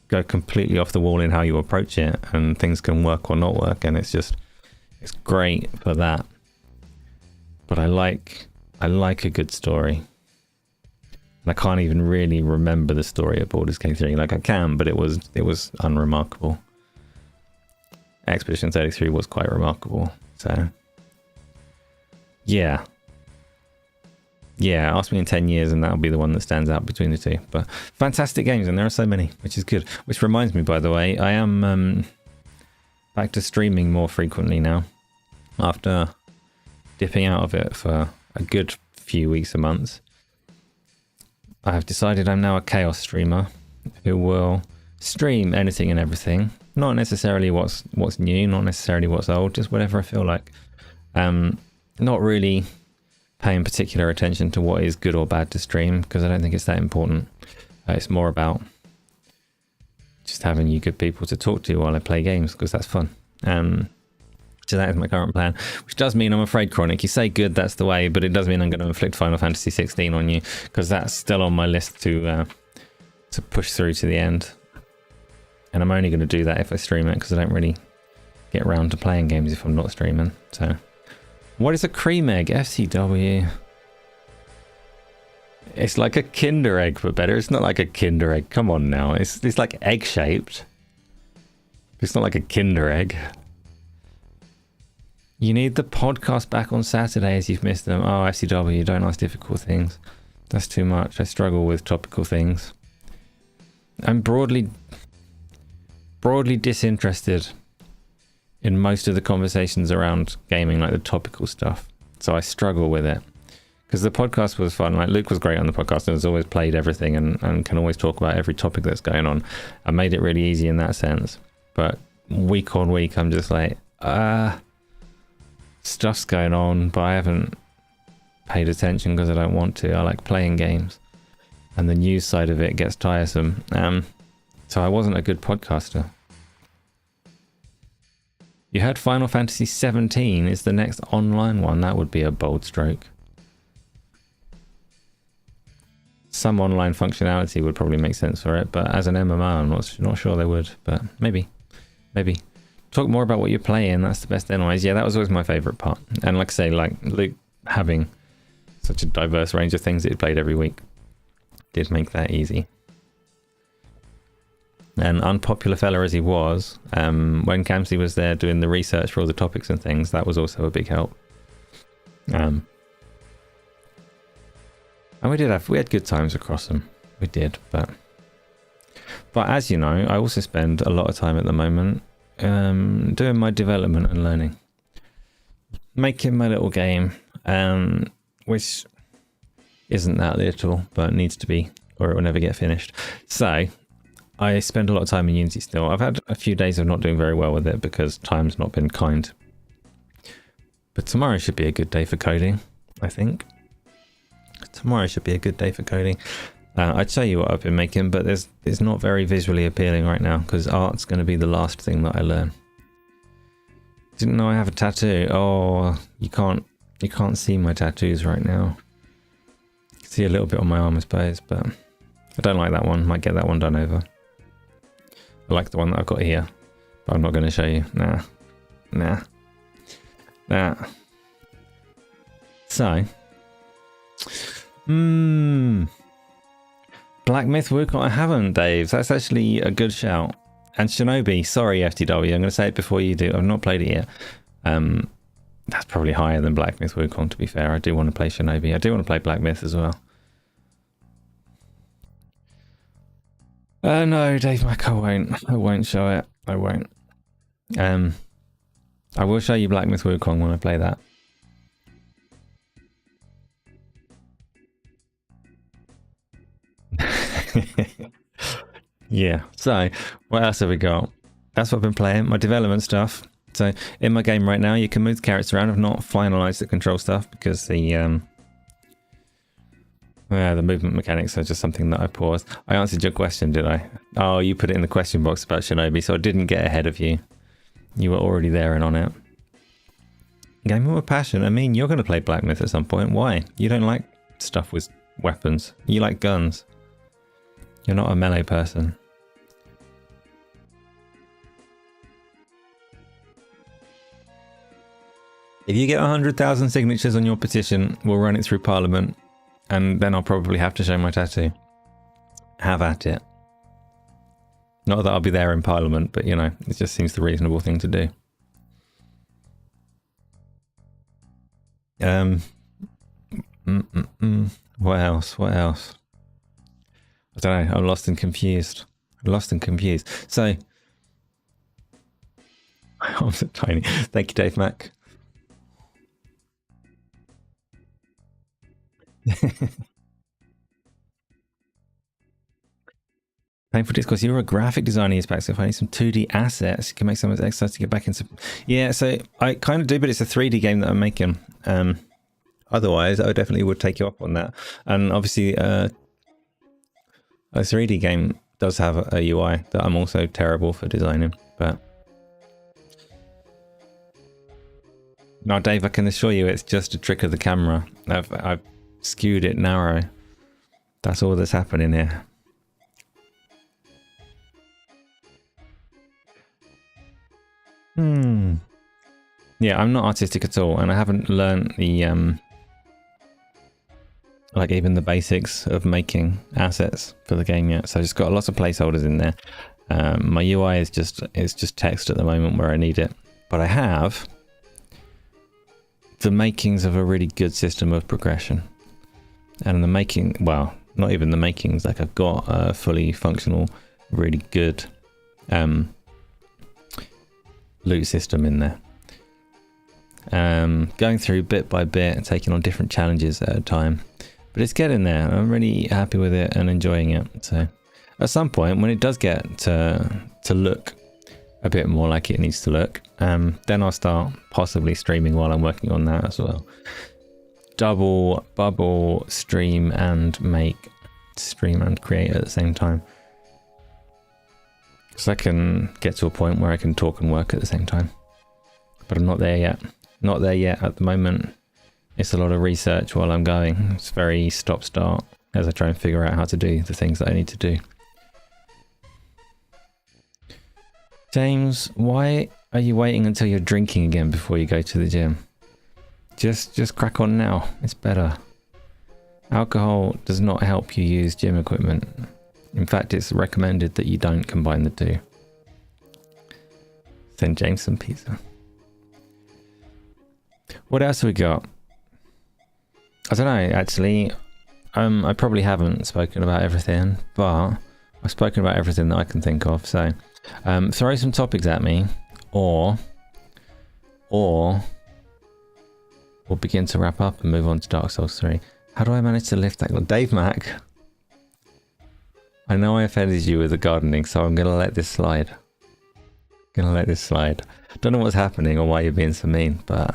go completely off the wall in how you approach it, and things can work or not work, and it's great for that. But I like a good story. And I can't even really remember the story of Baldur's Gate 3. Like, I can, but it was unremarkable. Expedition 33 was quite remarkable. So, yeah. Yeah, ask me in 10 years and that'll be the one that stands out between the two. But fantastic games, and there are so many, which is good. Which reminds me, by the way, I am back to streaming more frequently now, after dipping out of it for a good few weeks and months. I have decided I'm now a chaos streamer who will stream anything and everything. Not necessarily what's new, not necessarily what's old, just whatever I feel like. Not really paying particular attention to what is good or bad to stream, because I don't think it's that important. It's more about just having you good people to talk to while I play games, because that's fun. So that is my current plan, which does mean, I'm afraid, Chronic, you say good, that's the way, but it does mean I'm going to inflict Final Fantasy 16 on you, because that's still on my list to push through to the end. And I'm only going to do that if I stream it, because I don't really get around to playing games if I'm not streaming. So, what is a cream egg? FCW. It's like a Kinder egg, but better. It's not like a Kinder egg. Come on now. It's like egg shaped. It's not like a Kinder egg. You need the podcast back on Saturdays. You've missed them. Oh, FCW, don't ask difficult things. That's too much. I struggle with topical things. I'm broadly disinterested in most of the conversations around gaming, like the topical stuff. So I struggle with it. Because the podcast was fun. Like Luke was great on the podcast and has always played everything and can always talk about every topic that's going on. I made it really easy in that sense. But week on week, I'm just like, stuff's going on, but I haven't paid attention because I don't want to. I like playing games. And the news side of it gets tiresome. So I wasn't a good podcaster. You heard Final Fantasy 17 is the next online one. That would be a bold stroke. Some online functionality would probably make sense for it, but as an MMO, I'm not sure they would, but maybe. Talk more about what you're playing, that's the best anyways. Yeah, that was always my favourite part. And like I say, like Luke having such a diverse range of things that he played every week did make that easy. And unpopular fella as he was, when Camsey was there doing the research for all the topics and things, that was also a big help. And we had good times across them. We did, but as you know, I also spend a lot of time at the moment doing my development and learning, making my little game, which isn't that little, but needs to be, or it will never get finished. So I spend a lot of time in Unity still. I've had a few days of not doing very well with it because time's not been kind. But tomorrow should be a good day for coding, I think. Tomorrow should be a good day for coding. I'd show you what I've been making, but it's not very visually appealing right now because art's going to be the last thing that I learn. Didn't know I have a tattoo. Oh, you can't see my tattoos right now. You can see a little bit on my arm, I suppose, but I don't like that one. Might get that one done over. I like the one that I've got here, but I'm not going to show you. Nah. So, Black Myth Wukong, I haven't, Dave. That's actually a good shout. And Shinobi, sorry FTW, I'm going to say it before you do. I've not played it yet. That's probably higher than Black Myth Wukong, to be fair. I do want to play Shinobi. I do want to play Black Myth as well. No, Dave Mac, I won't show it. I won't. I will show you Black Myth Wukong when I play that. Yeah, so what else have we got? That's what I've been playing, my development stuff. So in my game right now, you can move the characters around. I've not finalized the control stuff because the movement mechanics are just something that I paused. I answered your question, did I? Oh, you put it in the question box about Shinobi, so I didn't get ahead of you. You were already there and on it. Gaming with passion. I mean, you're going to play Black Myth at some point. Why? You don't like stuff with weapons. You like guns. You're not a melee person. If you get 100,000 signatures on your petition, we'll run it through Parliament, and then I'll probably have to show my tattoo. Have at it. Not that I'll be there in Parliament, but you know, it just seems the reasonable thing to do. What else? I don't know, I'm lost and confused. So, I'm so tiny. Thank you, Dave Mac. Painful discourse. You're a graphic designer, you expect, so finding some 2D assets. You can make some exercise to get back into. Yeah, so I kind of do, but it's a 3D game that I'm making. Otherwise, I definitely would take you up on that. And obviously, a 3D game does have a UI that I'm also terrible for designing, but no, Dave, I can assure you it's just a trick of the camera. I've skewed it narrow. That's all that's happening here. Yeah, I'm not artistic at all, and I haven't learned the like even the basics of making assets for the game yet. So I just got lots of placeholders in there. My UI is just text at the moment where I need it, but I have the makings of a really good system of progression. And the making, well, not even the makings, like I've got a fully functional, really good loot system in there. Going through bit by bit, taking on different challenges at a time. But it's getting there. I'm really happy with it and enjoying it. So at some point, when it does get to look a bit more like it needs to look, then I'll start possibly streaming while I'm working on that as well. Double bubble, stream and create at the same time. So I can get to a point where I can talk and work at the same time. But I'm not there yet. Not there yet at the moment. It's a lot of research while I'm going. It's very stop-start as I try and figure out how to do the things that I need to do. James, why are you waiting until you're drinking again before you go to the gym? Just crack on now. It's better. Alcohol does not help you use gym equipment. In fact, it's recommended that you don't combine the two. Send James some pizza. What else have we got? I don't know, actually. I probably haven't spoken about everything, but I've spoken about everything that I can think of. So throw some topics at me, or we'll begin to wrap up and move on to Dark Souls 3. How do I manage to lift that? Dave Mack, I know I offended you with the gardening, so I'm going to let this slide. Don't know what's happening or why you're being so mean, but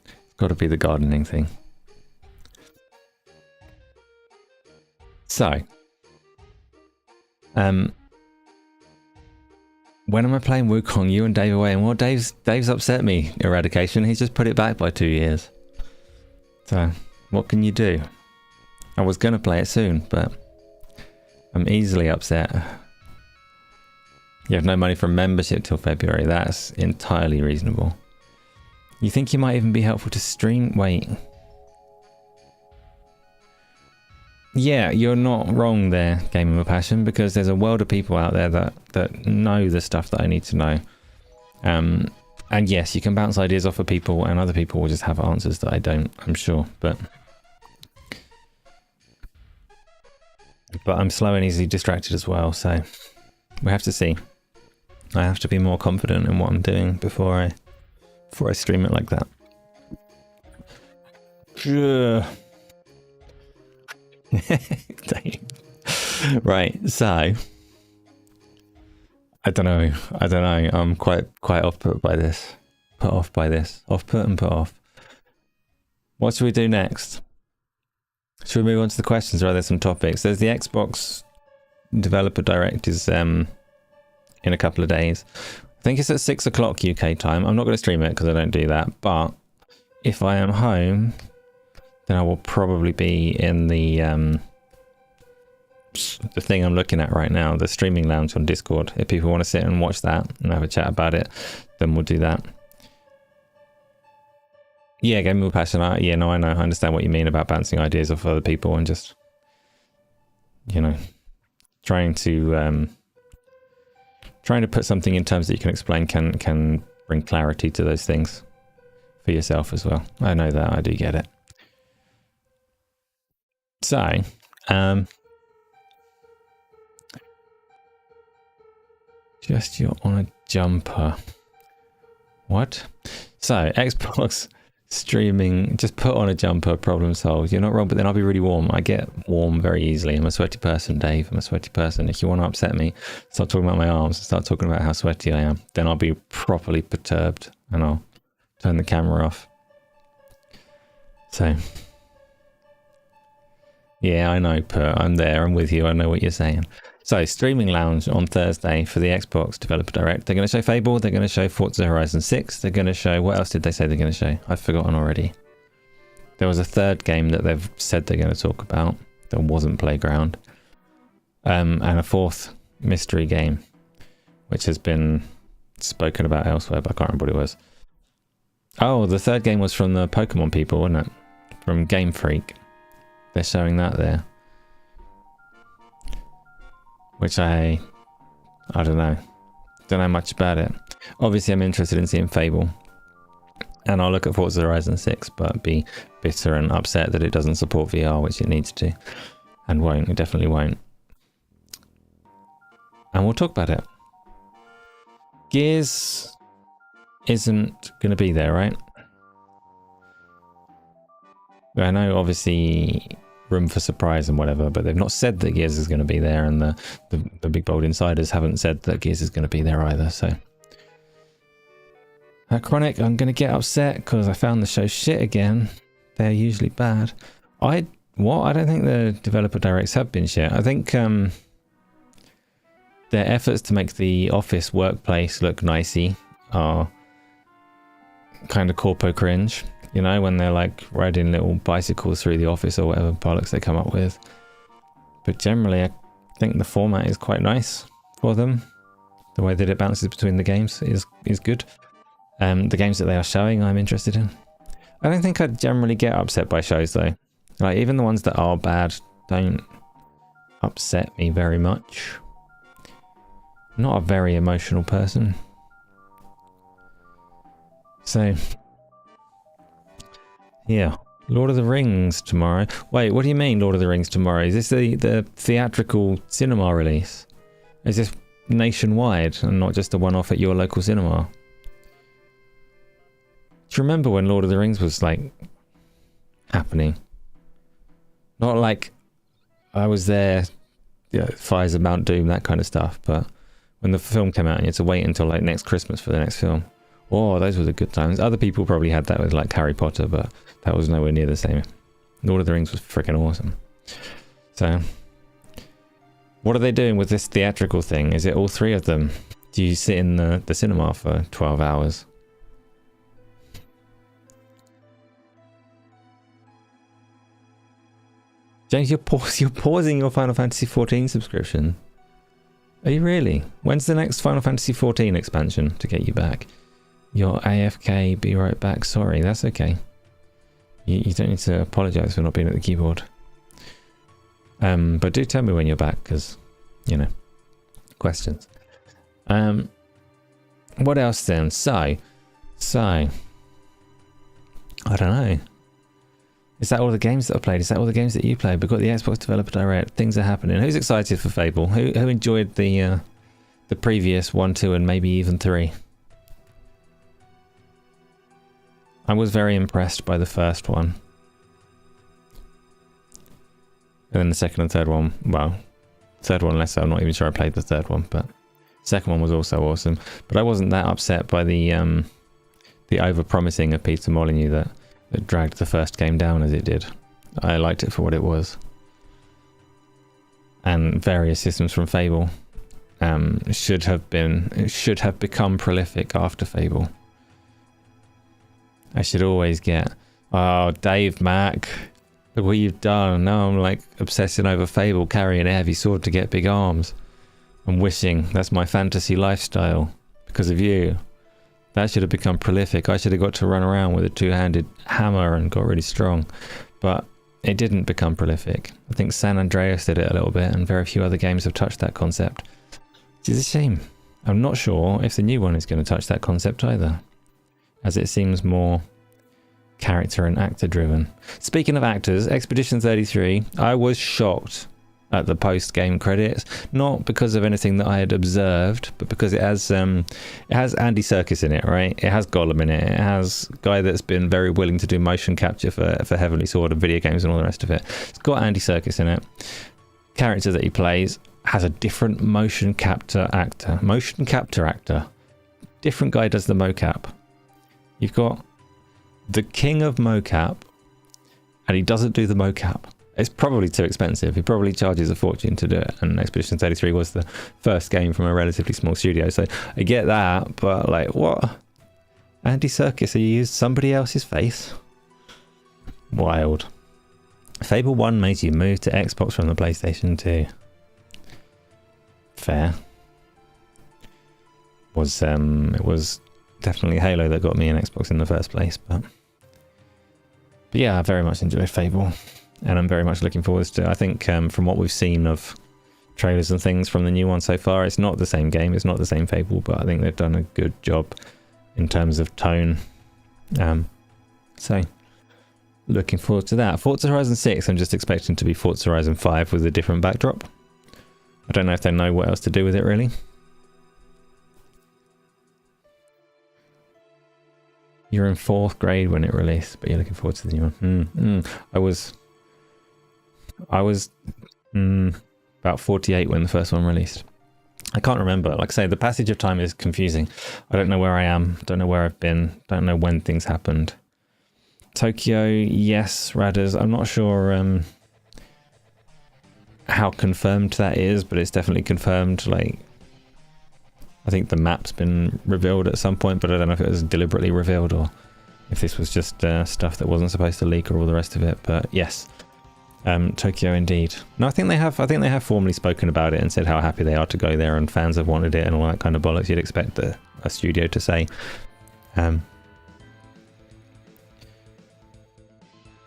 it's got to be the gardening thing. So, when am I playing Wukong? You and Dave away, and well, Dave's upset me. Eradication. He's just put it back by 2 years. So, what can you do? I was gonna play it soon, but I'm easily upset. You have no money for membership till February. That's entirely reasonable. You think you might even be helpful to stream? Wait. Yeah, you're not wrong there, Gaming with Passion, because there's a world of people out there that know the stuff that I need to know. And yes, you can bounce ideas off of people, and other people will just have answers that I don't, I'm sure. But I'm slow and easily distracted as well, so we have to see. I have to be more confident in what I'm doing before I stream it like that. Right, so I don't know. I'm quite off-put by this. Off-put and put off. What should we do next? Should we move on to the questions, or are there some topics? There's the Xbox Developer Direct is in a couple of days. I think it's at 6 o'clock UK time. I'm not going to stream it because I don't do that, but if I am home, then I will probably be in the thing I'm looking at right now, the streaming lounge on Discord. If people want to sit and watch that and have a chat about it, then we'll do that. Yeah, Gaming with Passion. Yeah, no, I know. I understand what you mean about bouncing ideas off other people and just, you know, trying to put something in terms that you can explain can bring clarity to those things for yourself as well. I know that. I do get it. So, just you're on a jumper. What? So, Xbox streaming, just put on a jumper, problem solved. You're not wrong, but then I'll be really warm. I get warm very easily. I'm a sweaty person, Dave. I'm a sweaty person. If you want to upset me, start talking about my arms, start talking about how sweaty I am. Then I'll be properly perturbed and I'll turn the camera off. So, yeah, I know, I'm there. I'm with you. I know what you're saying. So, Streaming Lounge on Thursday for the Xbox Developer Direct. They're going to show Fable. They're going to show Forza Horizon 6. They're going to show... What else did they say they're going to show? I've forgotten already. There was a third game that they've said they're going to talk about that wasn't Playground. And a fourth mystery game, which has been spoken about elsewhere, but I can't remember what it was. Oh, the third game was from the Pokemon people, wasn't it? From Game Freak. They're showing that there. Which I don't know. Don't know much about it. Obviously, I'm interested in seeing Fable. And I'll look at Forza Horizon 6, but be bitter and upset that it doesn't support VR, which it needs to. And won't. It definitely won't. And we'll talk about it. Gears isn't going to be there, right? I know, obviously, room for surprise and whatever, but they've not said that Gears is going to be there, and the big bold insiders haven't said that Gears is going to be there either, so... Chronic, I'm going to get upset because I found the show shit again. They're usually bad. I don't think the developer directs have been shit. I think their efforts to make the office workplace look nicey are kind of corpo cringe. You know, when they're like riding little bicycles through the office or whatever bollocks they come up with. But generally, I think the format is quite nice for them. The way that it bounces between the games is good. The games that they are showing, I'm interested in. I don't think I generally get upset by shows though. Like, even the ones that are bad don't upset me very much. I'm not a very emotional person. So, yeah. Lord of the Rings tomorrow. Wait, what do you mean Lord of the Rings tomorrow? Is this the theatrical cinema release? Is this nationwide and not just a one-off at your local cinema? Do you remember when Lord of the Rings was, like, happening? Not like I was there, Fires of Mount Doom, that kind of stuff, but when the film came out and you had to wait until, like, next Christmas for the next film. Oh, those were the good times. Other people probably had that with, like, Harry Potter, but that was nowhere near the same. Lord of the Rings was freaking awesome. So, what are they doing with this theatrical thing? Is it all three of them? Do you sit in the cinema for 12 hours? James, you're pausing your Final Fantasy XIV subscription. Are you really? When's the next Final Fantasy XIV expansion to get you back? You're AFK, be right back. Sorry, that's okay. You don't need to apologise for not being at the keyboard. But do tell me when you're back, because, you know, questions. What else then? So, I don't know. Is that all the games that I played? Is that all the games that you played? We've got the Xbox Developer Direct. Things are happening. Who's excited for Fable? Who enjoyed the previous 1, 2, and maybe even 3? I was very impressed by the first one. And then the second and third one, well, third one less so. I'm not even sure I played the third one, but second one was also awesome. But I wasn't that upset by the over-promising of Peter Molyneux that dragged the first game down as it did. I liked it for what it was. And various systems from Fable should have become prolific after Fable. I should always get, oh, Dave Mack, look what you've done. Now I'm like obsessing over Fable, carrying a heavy sword to get big arms. I'm wishing that's my fantasy lifestyle because of you. That should have become prolific. I should have got to run around with a two-handed hammer and got really strong. But it didn't become prolific. I think San Andreas did it a little bit, and very few other games have touched that concept. Which is a shame. I'm not sure if the new one is going to touch that concept either, as it seems more character and actor driven. Speaking of actors, Expedition 33, I was shocked at the post-game credits, not because of anything that I had observed, but because it has Andy Serkis in it, right? It has Gollum in it. It has a guy that's been very willing to do motion capture for Heavenly Sword and video games and all the rest of it. It's got Andy Serkis in it. Character that he plays has a different motion capture actor. Different guy does the mocap. You've got the king of mocap, and he doesn't do the mocap. It's probably too expensive. He probably charges a fortune to do it. And Expedition 33 was the first game from a relatively small studio. So I get that, but like, what? Andy Serkis, you used somebody else's face? Wild. Fable 1 made you move to Xbox from the PlayStation 2. Fair. It was definitely Halo that got me an Xbox in the first place. But yeah, I very much enjoyed Fable. And I'm very much looking forward to it. I think from what we've seen of trailers and things from the new one so far, it's not the same game, it's not the same Fable, but I think they've done a good job in terms of tone So looking forward to that. Forza Horizon 6, I'm just expecting to be Forza Horizon 5 with a different backdrop. I don't know if they know what else to do with it, really. You're in 4th grade when it released, but you're looking forward to the new one. I was about 48 when the first one released. I can't remember. Like I say, the passage of time is confusing. I don't know where I am. Don't know where I've been. Don't know when things happened. Tokyo, yes, Radders. I'm not sure how confirmed that is, but it's definitely confirmed. Like, I think the map's been revealed at some point, but I don't know if it was deliberately revealed or if this was just stuff that wasn't supposed to leak or all the rest of it. But yes. Tokyo indeed. No, I think they have formally spoken about it and said how happy they are to go there, and fans have wanted it and all that kind of bollocks you'd expect a studio to say.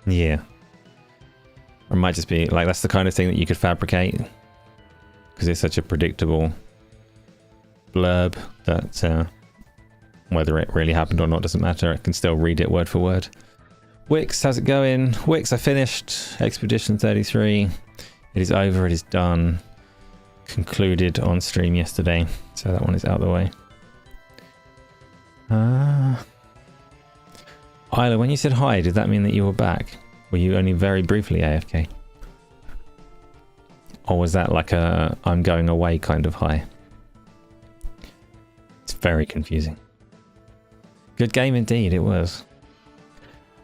Yeah. Or it might just be like that's the kind of thing that you could fabricate because it's such a predictable blurb that whether it really happened or not doesn't matter. I can still read it word for word. Wix, how's it going? Wix, I finished Expedition 33. It is over, it is done. Concluded on stream yesterday, so that one is out of the way. Isla, when you said hi, did that mean that you were back? Were you only very briefly AFK? Or was that like a I'm going away kind of hi? It's very confusing. Good game indeed, it was.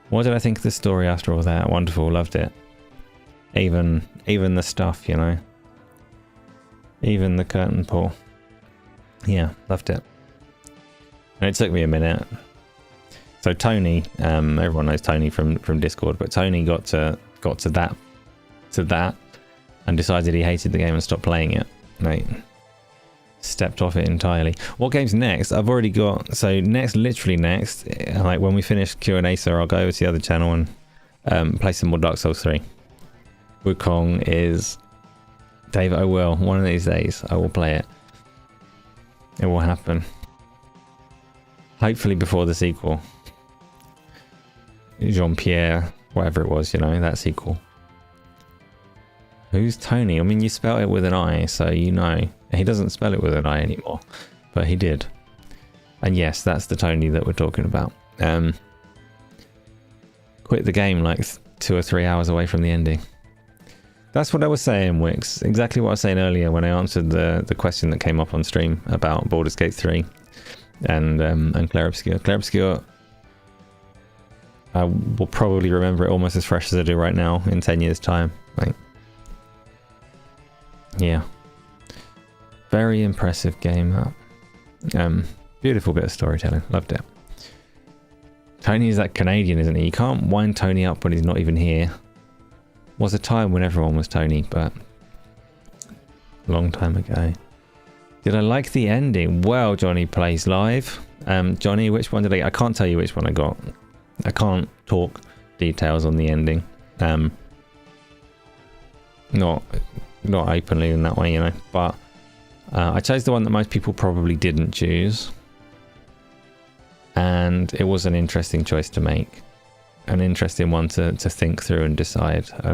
What did I think of the story after all that? Wonderful, loved it. Even the stuff, you know. Even the curtain pull. Yeah, loved it. And it took me a minute. So Tony, everyone knows Tony from Discord, but Tony got to that and decided he hated the game and stopped playing it. Like, stepped off it entirely. What game's next? I've already got, so literally next, like when we finish Q&Asa, I'll go over to the other channel and play some more Dark Souls 3. Wukong is, Dave, I will, one of these days, I will play it. It will happen. Hopefully before the sequel. Jean-Pierre, whatever it was, you know, that sequel. Who's Tony? I mean, you spell it with an I, so you know. He doesn't spell it with an I anymore, but he did. And yes, that's the Tony that we're talking about. Quit the game like 2 or 3 hours away from the ending. That's what I was saying, Wix. Exactly what I was saying earlier when I answered the question that came up on stream about Baldur's Gate 3 and Claire Obscure. Claire Obscure, I will probably remember it almost as fresh as I do right now in 10 years' time. Like, yeah. Very impressive game. Beautiful bit of storytelling. Loved it. Tony is that Canadian, isn't he? You can't wind Tony up when he's not even here. Was a time when everyone was Tony, but a long time ago. Did I like the ending? Well, Johnny plays live. Johnny, which one did I can't tell you which one I got. I can't talk details on the ending. Not openly in that way, you know, but I chose the one that most people probably didn't choose, and it was an interesting choice to make, an interesting one to think through and decide. A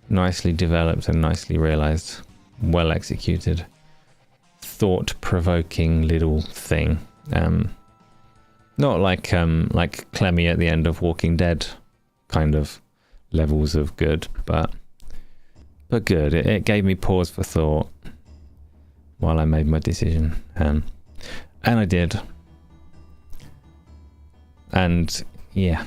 nicely developed and nicely realized, well executed, thought-provoking little thing. Not like Clemmy at the end of Walking Dead kind of levels of good, but good. It gave me pause for thought while I made my decision, and I did. And yeah.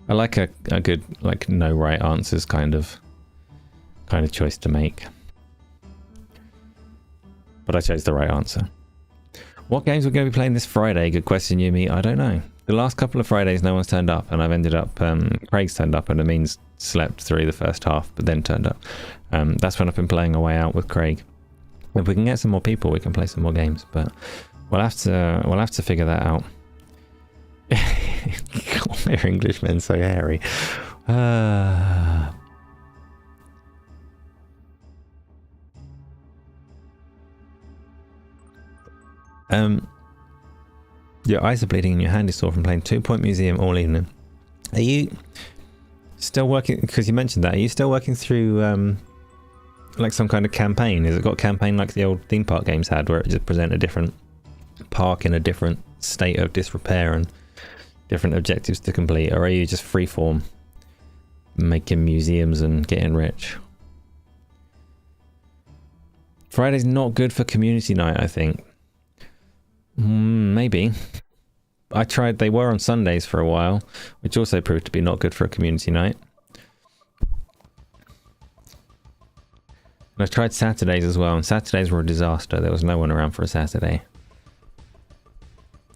I like a good, like, no right answers kind of choice to make. But I chose the right answer. What games we're going to be playing this Friday? Good question, Yumi. I don't know. The last couple of Fridays, no one's turned up, and I've ended up, Craig's turned up, and it means slept through the first half, but then turned up. That's when I've been playing away out with Craig. If we can get some more people, we can play some more games, but we'll have to figure that out. God, they're Englishmen so hairy. Your eyes are bleeding and your hand is sore from playing 2 Point Museum all evening. Are you still working, because you mentioned that, are you still working through like some kind of campaign? Has it got a campaign like the old theme park games had, where it just present a different park in a different state of disrepair and different objectives to complete? Or are you just freeform, making museums and getting rich? Friday's not good for community night, I think. Maybe. I tried, they were on Sundays for a while, which also proved to be not good for a community night. And I tried Saturdays as well, and Saturdays were a disaster. There was no one around for a Saturday.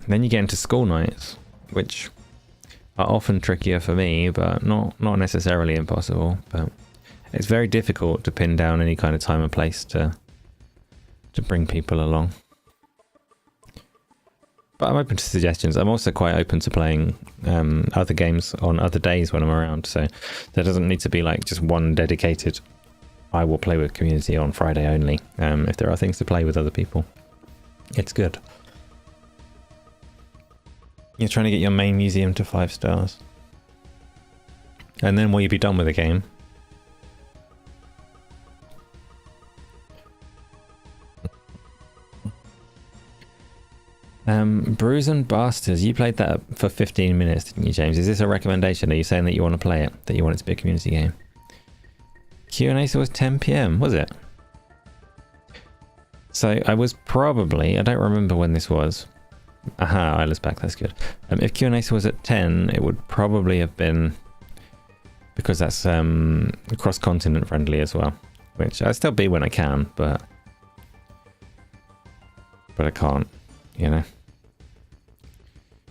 And then you get into school nights, which are often trickier for me, but not necessarily impossible. But it's very difficult to pin down any kind of time and place to bring people along. But I'm open to suggestions. I'm also quite open to playing other games on other days when I'm around. So there doesn't need to be like just one dedicated, I will play with community on Friday only. If there are things to play with other people, it's good. You're trying to get your main museum to 5 stars. And then will you be done with the game? Brews and Bastards, you played that for 15 minutes, didn't you, James? Is this a recommendation? Are you saying that you want to play it? That you want it to be a community game? Q&Asa was 10 PM, was it? So I was probably, I don't remember when this was. Aha, Isla's back, that's good. If Q&Asa was at 10, it would probably have been, because that's cross-continent friendly as well, which I'll still be when I can, but I can't, you know.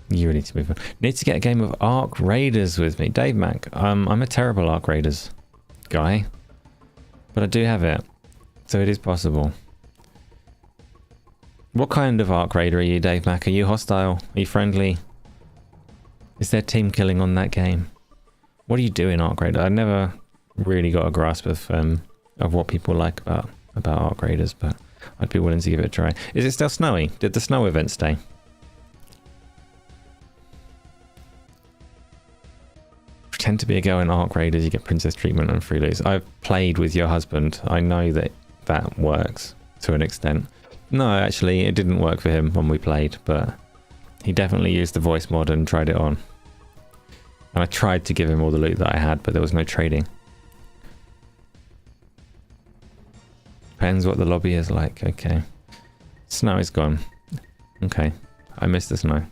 You need to move on. Need to get a game of Ark Raiders with me. Dave Mack, I'm a terrible Ark Raiders guy, but I do have it, so it is possible. What kind of Ark Raider are you, Dave Mack? Are you hostile? Are you friendly? Is there team killing on that game? What do you do in Ark Raider? I never really got a grasp of what people like about Ark Raiders, but I'd be willing to give it a try. Is it still snowy? Did the snow event stay? Pretend to be a girl in Ark Raiders, you get princess treatment and free loot. I've played with your husband. I know that works to an extent. No, actually, it didn't work for him when we played, but he definitely used the voice mod and tried it on. And I tried to give him all the loot that I had, but there was no trading. Depends what the lobby is like. Okay. Snow is gone. Okay. I missed the snow.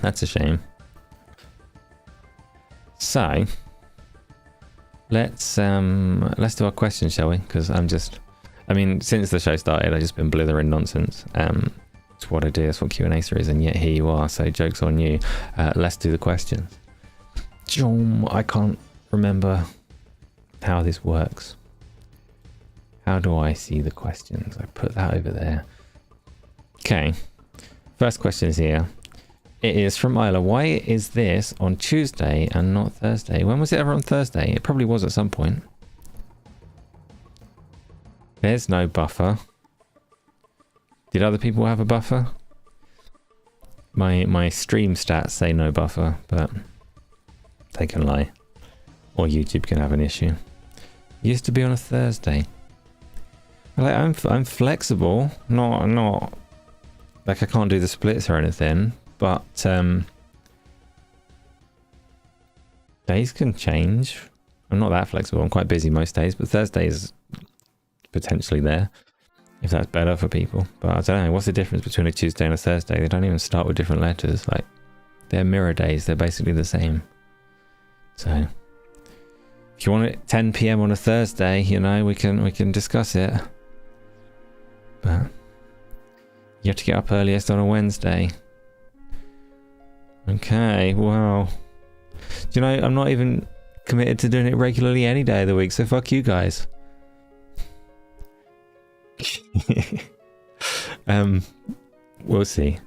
That's a shame. So, let's do our questions, shall we? Because I mean, since the show started, I've just been blithering nonsense. It's what I do, it's what Q&Asa is, and yet here you are, so joke's on you. Let's do the questions. I can't remember how this works. How do I see the questions? I put that over there. Okay, first question is here. It is from Isla. Why is this on Tuesday and not Thursday? When was it ever on Thursday? It probably was at some point. There's no buffer. Did other people have a buffer? My stream stats say no buffer, but they can lie. Or YouTube can have an issue. It used to be on a Thursday. Like, I'm flexible. Not like I can't do the splits or anything, but days can change. I'm not that flexible. I'm quite busy most days, but Thursdays potentially there, if that's better for people. But I don't know, what's the difference between a Tuesday and a Thursday? They don't even start with different letters. Like, they're mirror days, they're basically the same. So if you want it 10 PM on a Thursday, you know, we can discuss it, but you have to get up earliest on a Wednesday. Okay, well, do you know, I'm not even committed to doing it regularly any day of the week, so fuck you guys. We'll see.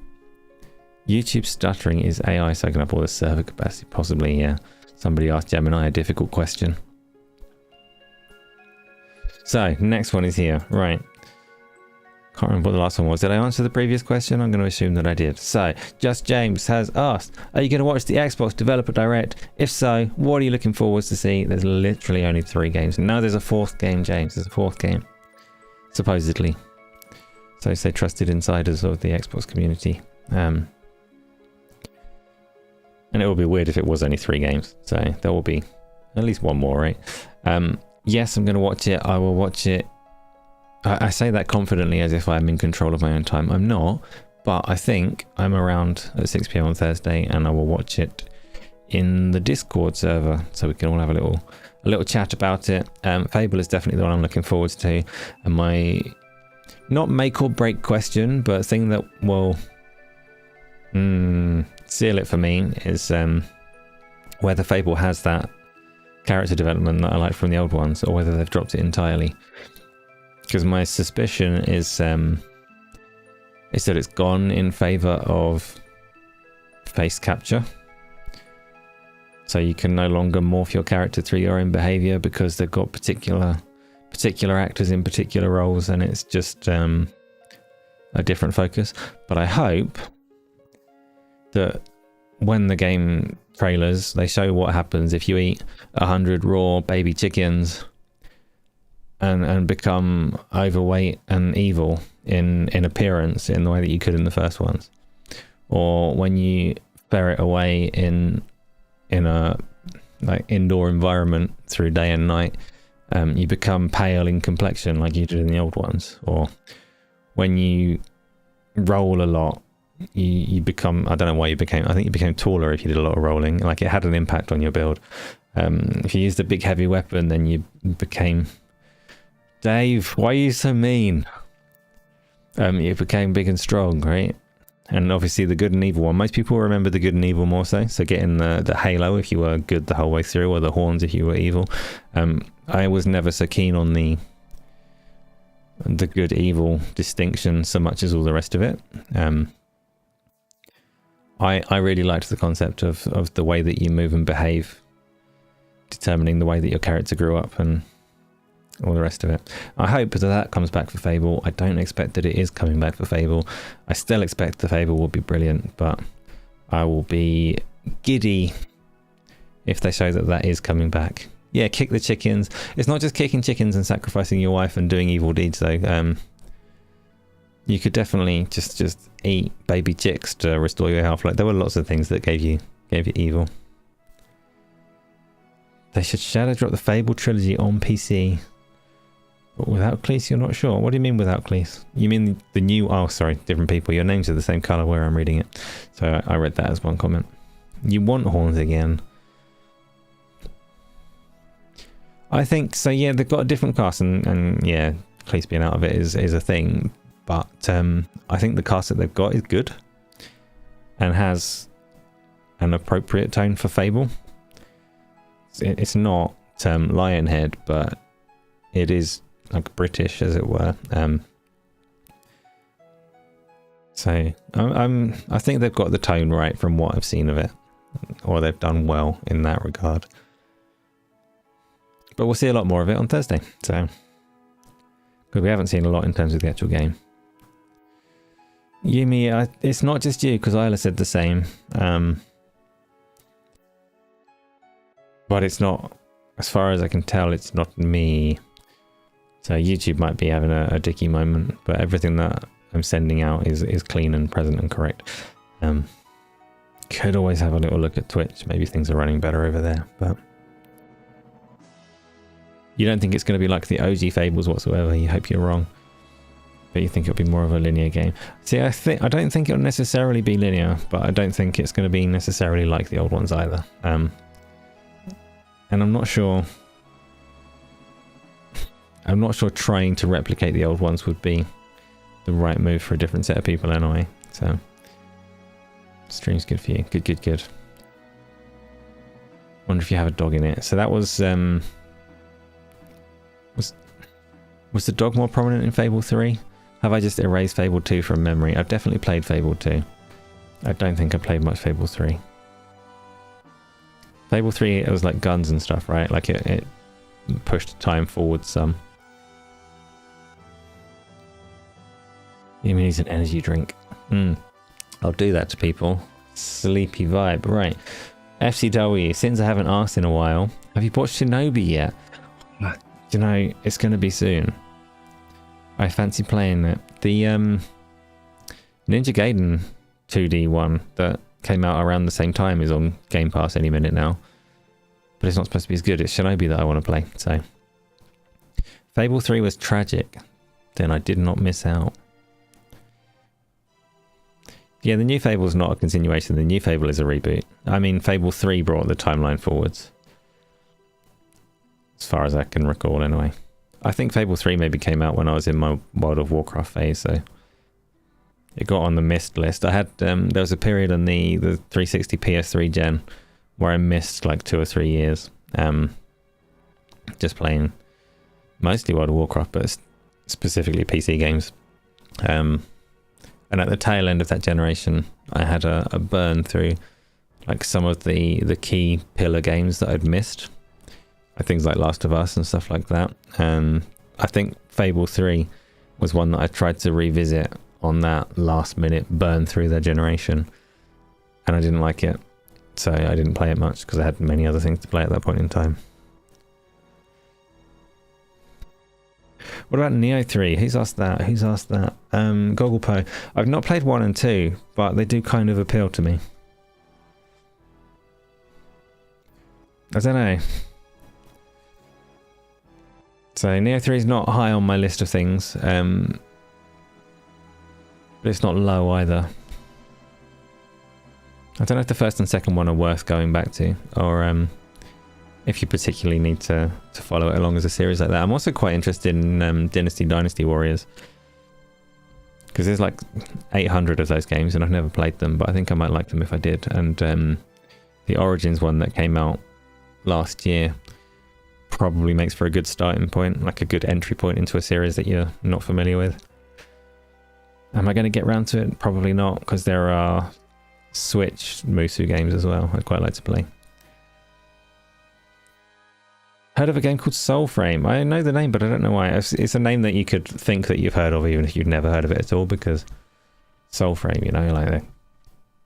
YouTube stuttering is AI soaking up all the server capacity. Possibly, yeah. Somebody asked Gemini a difficult question. So, next one is here. Right. Can't remember what the last one was. Did I answer the previous question? I'm going to assume that I did. So, Just James has asked, are you going to watch the Xbox Developer Direct? If so, what are you looking forward to see? There's literally only 3 games. And now there's a 4th game, James. There's a 4th game. Supposedly. So say trusted insiders of the Xbox community. And it would be weird if it was only 3 games. So there will be at least one more, right? Yes, I'm going to watch it. I will watch it. I say that confidently as if I'm in control of my own time. I'm not, but I think I'm around at 6 p.m. on Thursday, and I will watch it in the Discord server, so we can all have a little chat about it. Fable is definitely the one I'm looking forward to, and my not make or break question, but thing that will seal it for me is whether Fable has that character development that I like from the old ones, or whether they've dropped it entirely. Because my suspicion is that it's gone in favour of face capture. So you can no longer morph your character through your own behaviour because they've got particular actors in particular roles, and it's just a different focus. But I hope that when the game trailers, they show what happens if you eat 100 raw baby chickens and become overweight and evil in appearance in the way that you could in the first ones, or when you ferret away in a like indoor environment through day and night, you become pale in complexion like you did in the old ones, or when you roll a lot, you become, I don't know why you became, I think you became taller if you did a lot of rolling, like it had an impact on your build. If you used a big heavy weapon, then you became, Dave, why are you so mean? You became big and strong, right? And obviously the good and evil one, most people remember the good and evil more so getting the halo if you were good the whole way through, or the horns if you were evil. I was never so keen on the good evil distinction so much as all the rest of it. I really liked the concept of the way that you move and behave determining the way that your character grew up and all the rest of it. I hope that comes back for Fable. I don't expect that it is coming back for Fable. I still expect the Fable will be brilliant, but I will be giddy if they show that is coming back. Yeah, kick the chickens. It's not just kicking chickens and sacrificing your wife and doing evil deeds though. You could definitely just eat baby chicks to restore your health. Like, there were lots of things that gave you evil. They should shadow drop the Fable trilogy on PC. But without Cleese, you're not sure? What do you mean without Cleese? You mean the new... Oh, sorry, different people. Your names are the same colour where I'm reading it. So I read that as one comment. You want horns again? I think so, yeah, they've got a different cast, and yeah, Cleese being out of it is a thing. But I think the cast that they've got is good and has an appropriate tone for Fable. It's not Lionhead, but it is like British, as it were. So I think they've got the tone right from what I've seen of it, or they've done well in that regard. But we'll see a lot more of it on Thursday. So, because we haven't seen a lot in terms of the actual game. Yumi, it's not just you, because Isla said the same. But it's not, as far as I can tell, it's not me. So YouTube might be having a dicky moment, but everything that I'm sending out is clean and present and correct. Could always have a little look at Twitch. Maybe things are running better over there, but you don't think it's going to be like the OG Fables whatsoever. You hope you're wrong, but you think it'll be more of a linear game. See, I don't think it'll necessarily be linear, but I don't think it's going to be necessarily like the old ones either. And I'm not sure trying to replicate the old ones would be the right move for a different set of people anyway. So stream's good for you. Good. Wonder if you have a dog in it. So that was the dog more prominent in Fable 3? Have I just erased Fable 2 from memory? I've definitely played Fable 2. I don't think I played much Fable 3. Fable 3, it was like guns and stuff, right? Like it pushed time forward some. You mean he's an energy drink? I'll do that to people. Sleepy vibe, right. FCW, since I haven't asked in a while, have you bought Shinobi yet? You know, it's going to be soon. I fancy playing it. The Ninja Gaiden 2D one that came out around the same time is on Game Pass any minute now. But it's not supposed to be as good. It's Shinobi that I want to play, so... Fable 3 was tragic. Then I did not miss out. Yeah, the new Fable's not a continuation. The new Fable is a reboot. I mean, Fable 3 brought the timeline forwards. As far as I can recall, anyway. I think Fable 3 maybe came out when I was in my World of Warcraft phase, so... It got on the missed list. I had... there was a period on the 360 PS3 gen where I missed like 2 or 3 years. Just playing mostly World of Warcraft, but specifically PC games. And at the tail end of that generation, I had a burn through like some of the key pillar games that I'd missed. Like things like Last of Us and stuff like that. And I think Fable 3 was one that I tried to revisit on that last minute burn through their generation. And I didn't like it. So I didn't play it much because I had many other things to play at that point in time. What about Neo 3? Who's asked that? Who's asked that? Gogglepo. I've not played 1 and 2, but they do kind of appeal to me. I don't know. So Neo 3 is not high on my list of things. But it's not low either. I don't know if the first and second one are worth going back to, or if you particularly need to follow it along as a series like that. I'm also quite interested in Dynasty Warriors, because there's like 800 of those games and I've never played them, but I think I might like them if I did. And the Origins one that came out last year probably makes for a good starting point, like a good entry point into a series that you're not familiar with. Am I going to get round to it? Probably not, because there are Switch Musu games as well I'd quite like to play. Heard of a game called Soulframe? I know the name, but I don't know why. It's a name that you could think that you've heard of even if you've never heard of it at all, because Soulframe, you know, like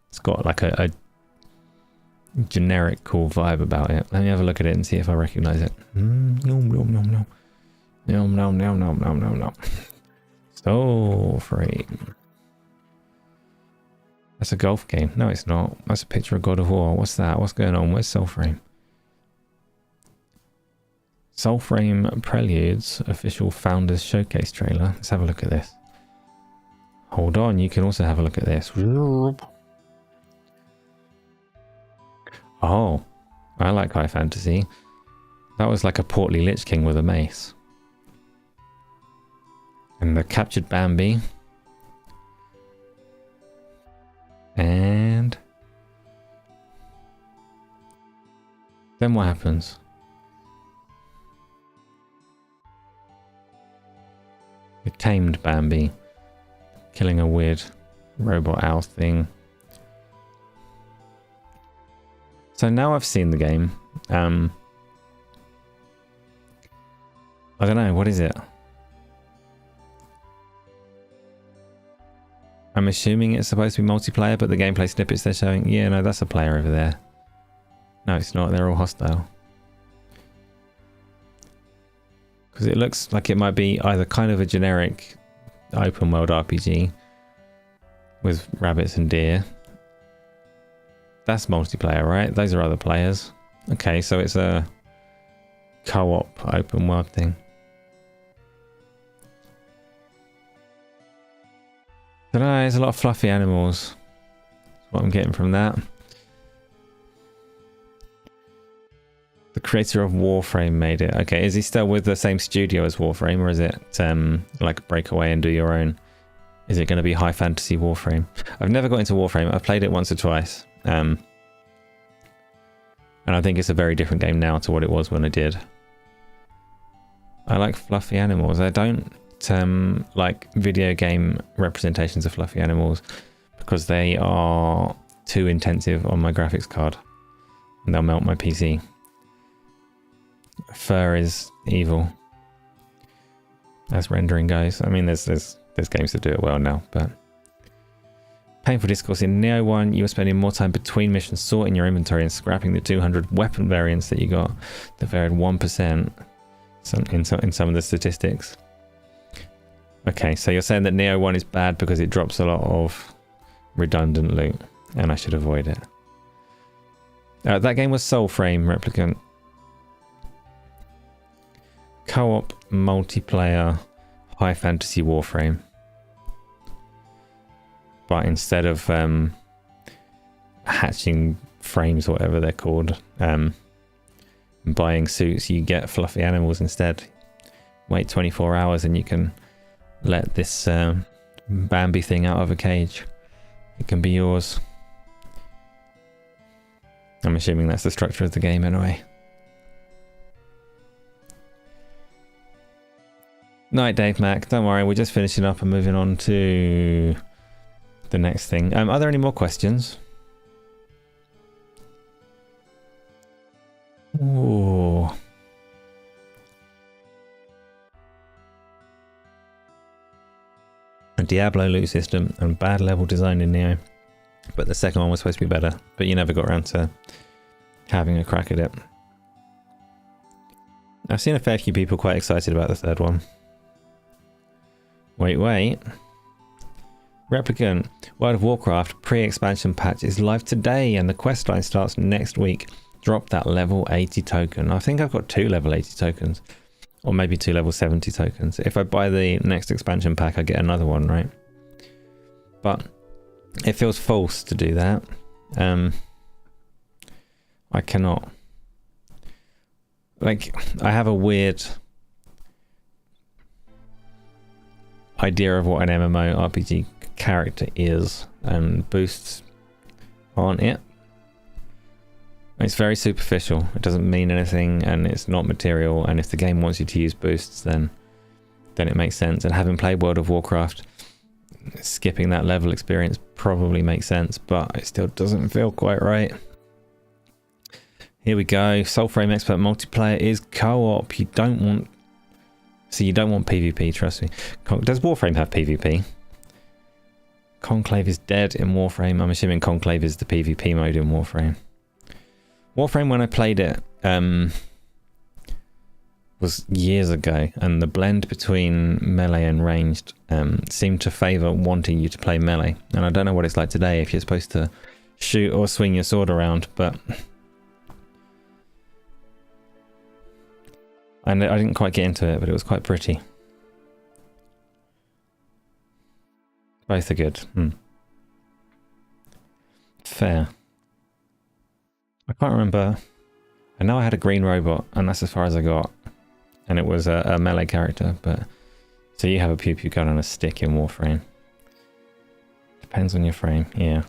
it's got like a generic cool vibe about it. Let me have a look at it and see if I recognize it. No. Soulframe. That's a golf game. No, it's not. That's a picture of God of War. What's that? What's going on? Where's Soulframe? Soulframe Preludes official Founders Showcase trailer. Let's have a look at this. Hold on, you can also have a look at this. Oh, I like high fantasy. That was like a portly Lich King with a mace. And the captured Bambi. And then what happens? We tamed Bambi, killing a weird robot owl thing. So now I've seen the game. I don't know, what is it? I'm assuming it's supposed to be multiplayer, but the gameplay snippets they're showing... Yeah, no, that's a player over there. No, it's not. They're all hostile. Because it looks like it might be either kind of a generic open world RPG with rabbits and deer. That's multiplayer, right? Those are other players. Okay, so it's a co-op open world thing. I don't know, there's a lot of fluffy animals. That's what I'm getting from that. The creator of Warframe made it. Okay, is he still with the same studio as Warframe, or is it like break away and do your own? Is it going to be high fantasy Warframe? I've never got into Warframe. I've played it once or twice. And I think it's a very different game now to what it was when I did. I like fluffy animals. I don't like video game representations of fluffy animals because they are too intensive on my graphics card and they'll melt my PC. Fur is evil as rendering goes. I mean, there's There's games that do it well now, but... Painful discourse. In Neo 1, you were spending more time between missions sorting your inventory and scrapping the 200 weapon variants that you got that varied 1% in some of the statistics. Okay, so you're saying that Neo 1 is bad because it drops a lot of redundant loot, and I should avoid it. That game was Soulframe, Replicant. Co-op, multiplayer, high fantasy Warframe. But instead of hatching frames, or whatever they're called, buying suits, you get fluffy animals instead. Wait 24 hours and you can let this Bambi thing out of a cage. It can be yours. I'm assuming that's the structure of the game anyway. Night, Dave Mac. Don't worry, we're just finishing up and moving on to the next thing. Are there any more questions? Ooh. A Diablo loot system and bad level design in Neo. But the second one was supposed to be better. But you never got around to having a crack at it. I've seen a fair few people quite excited about the third one. Wait. Replicant, World of Warcraft pre-expansion patch is live today and the questline starts next week. Drop that level 80 token. I think I've got 2 level 80 tokens. Or maybe 2 level 70 tokens. If I buy the next expansion pack, I get another one, right? But it feels false to do that. I cannot. Like, I have a weird idea of what an MMORPG character is, and boosts aren't it. It's very superficial. It doesn't mean anything, and it's not material. And if the game wants you to use boosts, then it makes sense. And having played World of Warcraft, skipping that level experience probably makes sense, but it still doesn't feel quite right. Here we go. Soulframe Expert multiplayer is co-op. You don't want PvP, trust me. Does Warframe have PvP? Conclave is dead in Warframe. I'm assuming Conclave is the PvP mode in Warframe. Warframe, when I played it, was years ago, and the blend between melee and ranged seemed to favour wanting you to play melee. And I don't know what it's like today if you're supposed to shoot or swing your sword around, but I didn't quite get into it, but it was quite pretty. Both are good. Fair. I can't remember. I know I had a green robot, and that's as far as I got. And it was a melee character, but... So you have a pew-pew gun and a stick in Warframe. Depends on your frame, yeah.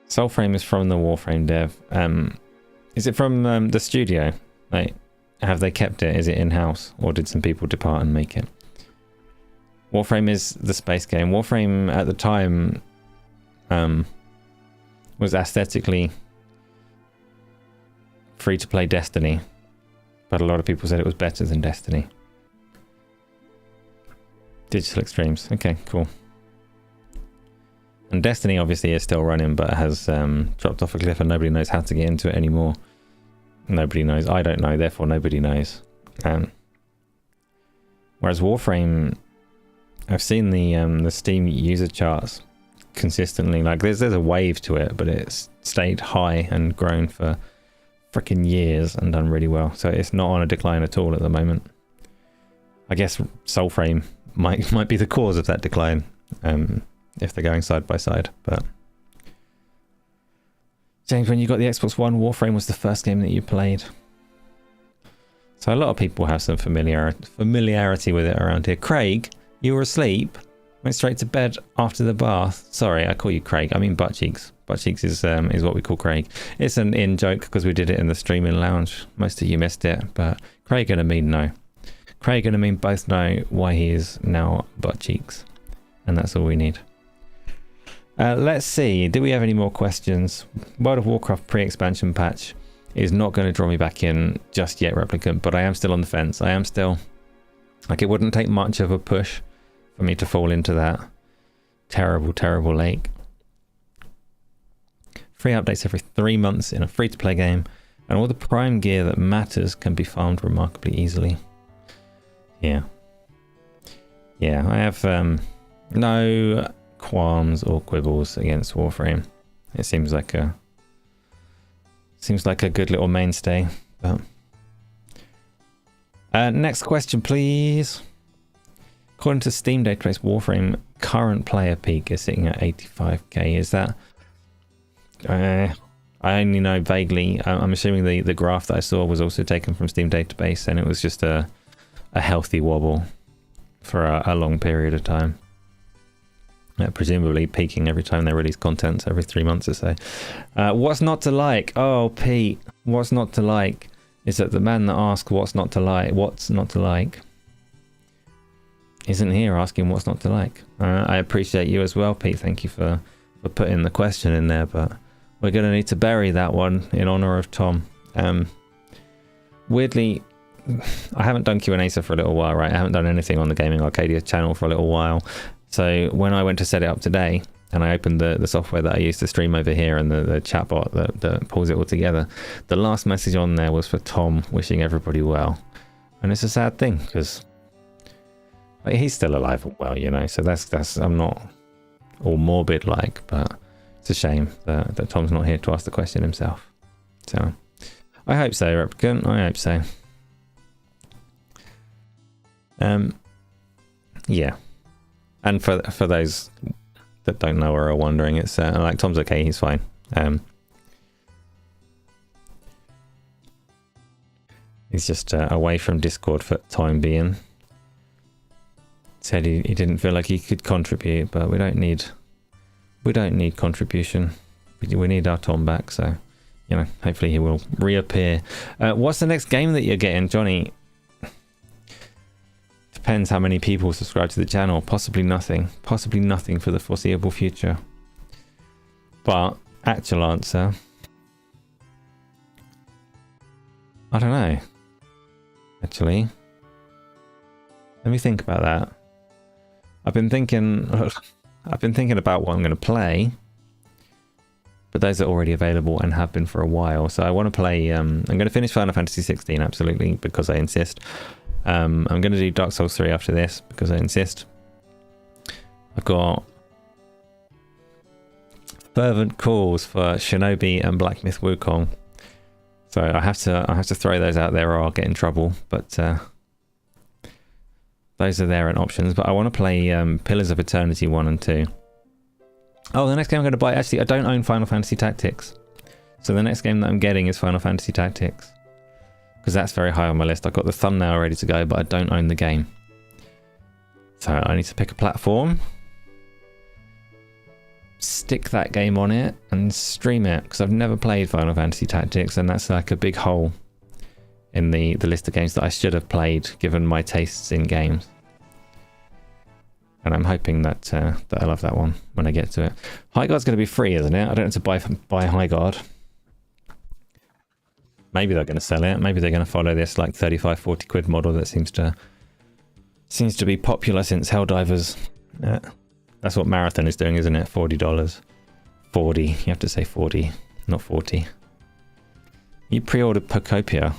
Soulframe is from the Warframe dev. Is it from the studio? Like, have they kept it? Is it in-house? Or did some people depart and make it? Warframe is the space game. Warframe, at the time... was aesthetically free-to-play Destiny, but a lot of people said it was better than Destiny. Digital Extremes, okay, cool. And Destiny obviously is still running, but has dropped off a cliff and nobody knows how to get into it anymore. Nobody knows. I don't know, therefore nobody knows. Whereas Warframe, I've seen the Steam user charts consistently. Like there's a wave to it, but it's stayed high and grown for freaking years and done really well. So it's not on a decline at all at the moment. I guess Soulframe might be the cause of that decline, if they're going side by side. But James, when you got the Xbox One, Warframe was the first game that you played. So a lot of people have some familiarity with it around here. Craig, you were asleep. Went straight to bed after the bath. Sorry, I call you Craig. I mean Butt Cheeks. Butt Cheeks is what we call Craig. It's an in joke because we did it in the streaming lounge. Most of you missed it, but Craig and Amin know. Craig and Amin both know why he is now Butt Cheeks. And that's all we need. Let's see. Do we have any more questions? World of Warcraft pre-expansion patch is not going to draw me back in just yet, Replicant, but I am still on the fence. I am still Like, it wouldn't take much of a push for me to fall into that terrible, terrible lake. Free updates every 3 months in a free-to-play game, and all the prime gear that matters can be farmed remarkably easily. Yeah. Yeah, I have no qualms or quibbles against Warframe. It seems like a good little mainstay. But next question, please. According to Steam database, Warframe current player peak is sitting at 85k. Is that? I only know vaguely. I'm assuming the graph that I saw was also taken from Steam database, and it was just a healthy wobble for a long period of time. Presumably peaking every time they release content, every 3 months or so. What's not to like? Oh, Pete, what's not to like is that the man that asked what's not to like isn't here asking what's not to like. I appreciate you as well, Pete. Thank you for putting the question in there, but we're going to need to bury that one in honor of Tom. Weirdly, I haven't done Q&Asa for a little while, right? I haven't done anything on the Gaming Arcadia channel for a little while. So when I went to set it up today, and I opened the software that I use to stream over here and the chatbot that pulls it all together, the last message on there was for Tom wishing everybody well. And it's a sad thing, because he's still alive and well, you know, so that's I'm not all morbid like, but it's a shame that Tom's not here to ask the question himself. So I hope so, Replicant, I hope so. Yeah, and for those that don't know or are wondering, it's like Tom's okay, he's fine. He's just away from Discord for the time being. Said he didn't feel like he could contribute, but we don't need contribution. We need our Tom back, so you know, hopefully he will reappear. What's the next game that you're getting, Johnny? Depends how many people subscribe to the channel. Possibly nothing for the foreseeable future. But actual answer, I don't know. Actually, let me think about that. I've been thinking about what I'm going to play, but those are already available and have been for a while. So I want to play. I'm going to finish Final Fantasy 16 absolutely, because I insist. I'm going to do Dark Souls 3 after this because I insist. I've got fervent calls for Shinobi and Black Myth Wukong, so I have to throw those out there or I'll get in trouble. But those are there and options. But I want to play Pillars of Eternity 1 and 2. Oh, the next game I'm going to buy. Actually, I don't own Final Fantasy Tactics, so the next game that I'm getting is Final Fantasy Tactics, because that's very high on my list. I've got the thumbnail ready to go, but I don't own the game. So I need to pick a platform, stick that game on it, and stream it, because I've never played Final Fantasy Tactics, and that's like a big hole in the list of games that I should have played, given my tastes in games. And I'm hoping that I love that one when I get to it. Highguard's going to be free, isn't it? I don't have to buy Highguard. Maybe they're going to sell it. Maybe they're going to follow this like 35, 40 quid model that seems to be popular since Helldivers. That's what Marathon is doing, isn't it? $40. 40. You have to say 40, not 40. You pre-ordered Pocopia.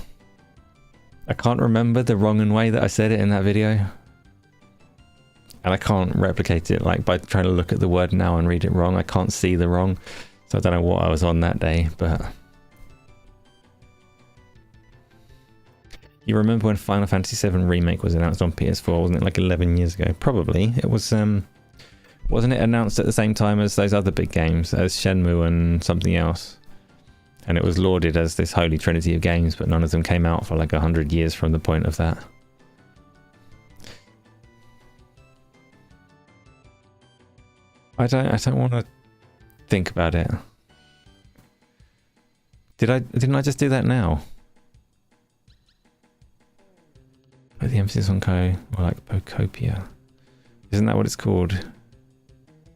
I can't remember the wrong and way that I said it in that video. And I can't replicate it like by trying to look at the word now and read it wrong. I can't see the wrong. So I don't know what I was on that day, but... You remember when Final Fantasy VII Remake was announced on PS4, wasn't it, like 11 years ago? Probably. It was, wasn't it announced at the same time as those other big games, as Shenmue and something else? And it was lauded as this holy trinity of games, but none of them came out for like 100 years from the point of that. I don't want to think about it. Didn't I just do that now? Put the emphasis on co, or like Pocopia. Isn't that what it's called?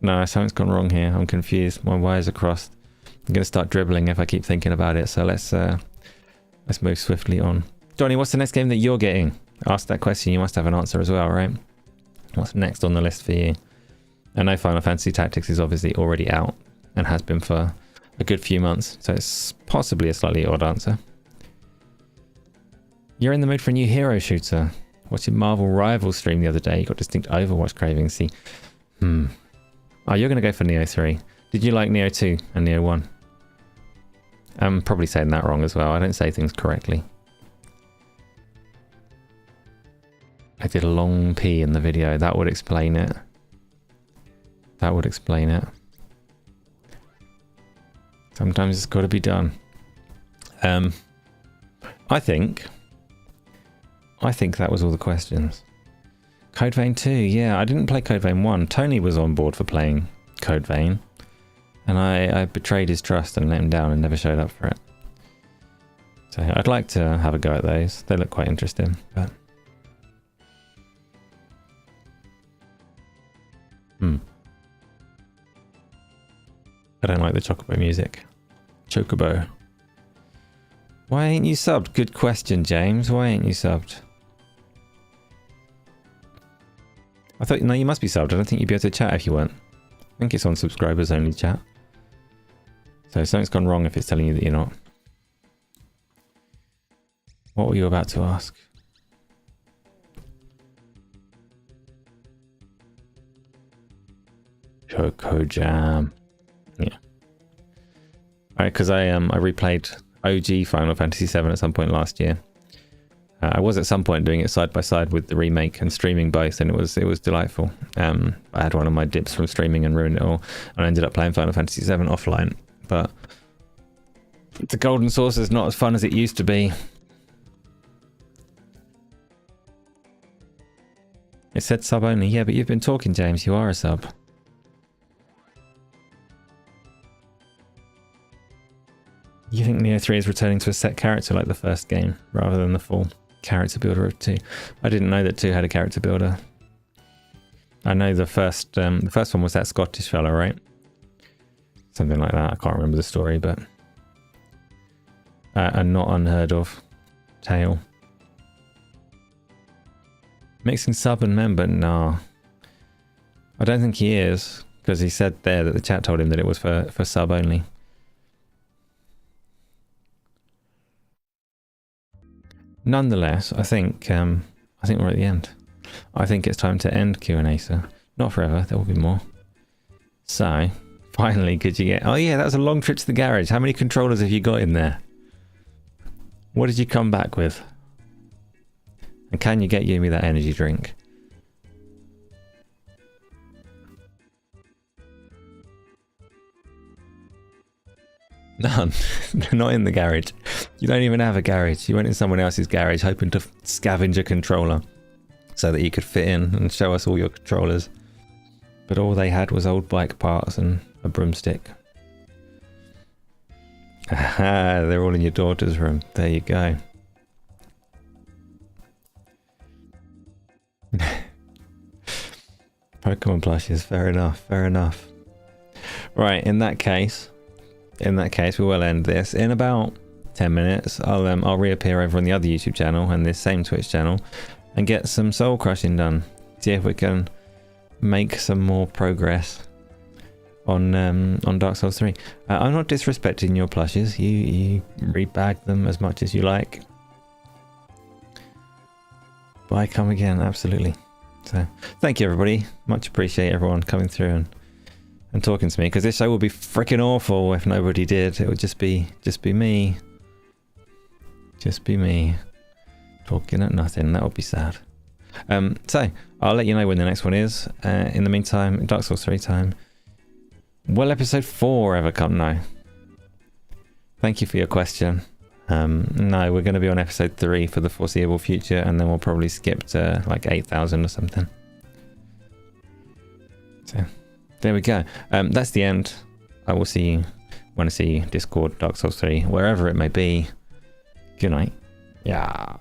No, something's gone wrong here. I'm confused. My wires are crossed. I'm going to start dribbling if I keep thinking about it. So let's move swiftly on. Johnny, what's the next game that you're getting? Ask that question, you must have an answer as well, right? What's next on the list for you? I know Final Fantasy Tactics is obviously already out and has been for a good few months, so it's possibly a slightly odd answer. You're in the mood for a new hero shooter. Watching Marvel Rivals stream the other day, you got distinct Overwatch cravings. See, oh, you're going to go for Neo 3. Did you like Neo 2 and Neo 1? I'm probably saying that wrong as well. I don't say things correctly. I did a long P in the video. That would explain it. That would explain it. Sometimes it's got to be done. I think that was all the questions. Code Vein 2, yeah, I didn't play Code Vein 1. Tony was on board for playing Code Vein, and I betrayed his trust and let him down and never showed up for it. So I'd like to have a go at those. They look quite interesting, but... I don't like the Chocobo music. Chocobo. Why ain't you subbed? Good question, James. Why ain't you subbed? I thought, no, you must be subbed. I don't think you'd be able to chat if you weren't. I think it's on subscribers only chat. So something's gone wrong if it's telling you that you're not. What were you about to ask? Choco Jam. Yeah. Alright, because I replayed OG Final Fantasy VII at some point last year. I was at some point doing it side by side with the remake and streaming both, and it was delightful. I had one of my dips from streaming and ruined it all, and I ended up playing Final Fantasy VII offline. But the Golden Saucer is not as fun as it used to be. It said sub only. Yeah, but you've been talking, James. You are a sub. You think Neo 3 is returning to a set character like the first game, rather than the full character builder of 2? I didn't know that 2 had a character builder. I know the first one was that Scottish fella, right? Something like that. I can't remember the story, but a not unheard of tale. Mixing sub and member? Nah. I don't think he is, because he said there that the chat told him that it was for sub only. Nonetheless, I think we're at the end. I think it's time to end Q&Asa. Not forever, there will be more. So, finally, could you get... Oh yeah, that was a long trip to the garage. How many controllers have you got in there? What did you come back with? And can you get Yumi that energy drink? None. They're not in the garage. You don't even have a garage. You went in someone else's garage hoping to scavenge a controller so that you could fit in and show us all your controllers. But all they had was old bike parts and a broomstick. Aha, they're all in your daughter's room. There you go. Pokemon plushes, fair enough, fair enough. Right, in that case, we will end this in about 10 minutes. I'll reappear over on the other YouTube channel and this same Twitch channel and get some soul crushing done. See if we can make some more progress on Dark Souls 3. I'm not disrespecting your plushes. You rebag them as much as you like. Buy, come again, absolutely. So thank you everybody. Much appreciate everyone coming through and talking to me, because this show would be freaking awful if nobody did. It would just be me. Just be me. Talking at nothing. That would be sad. So I'll let you know when the next one is. In the meantime, Dark Souls 3 time. Will episode 4 ever come? No. Thank you for your question. No, we're going to be on episode 3 for the foreseeable future, and then we'll probably skip to like 8,000 or something. So there we go. That's the end. I will see you when I see you. Discord, Dark Souls 3, wherever it may be. Good night. Yeah.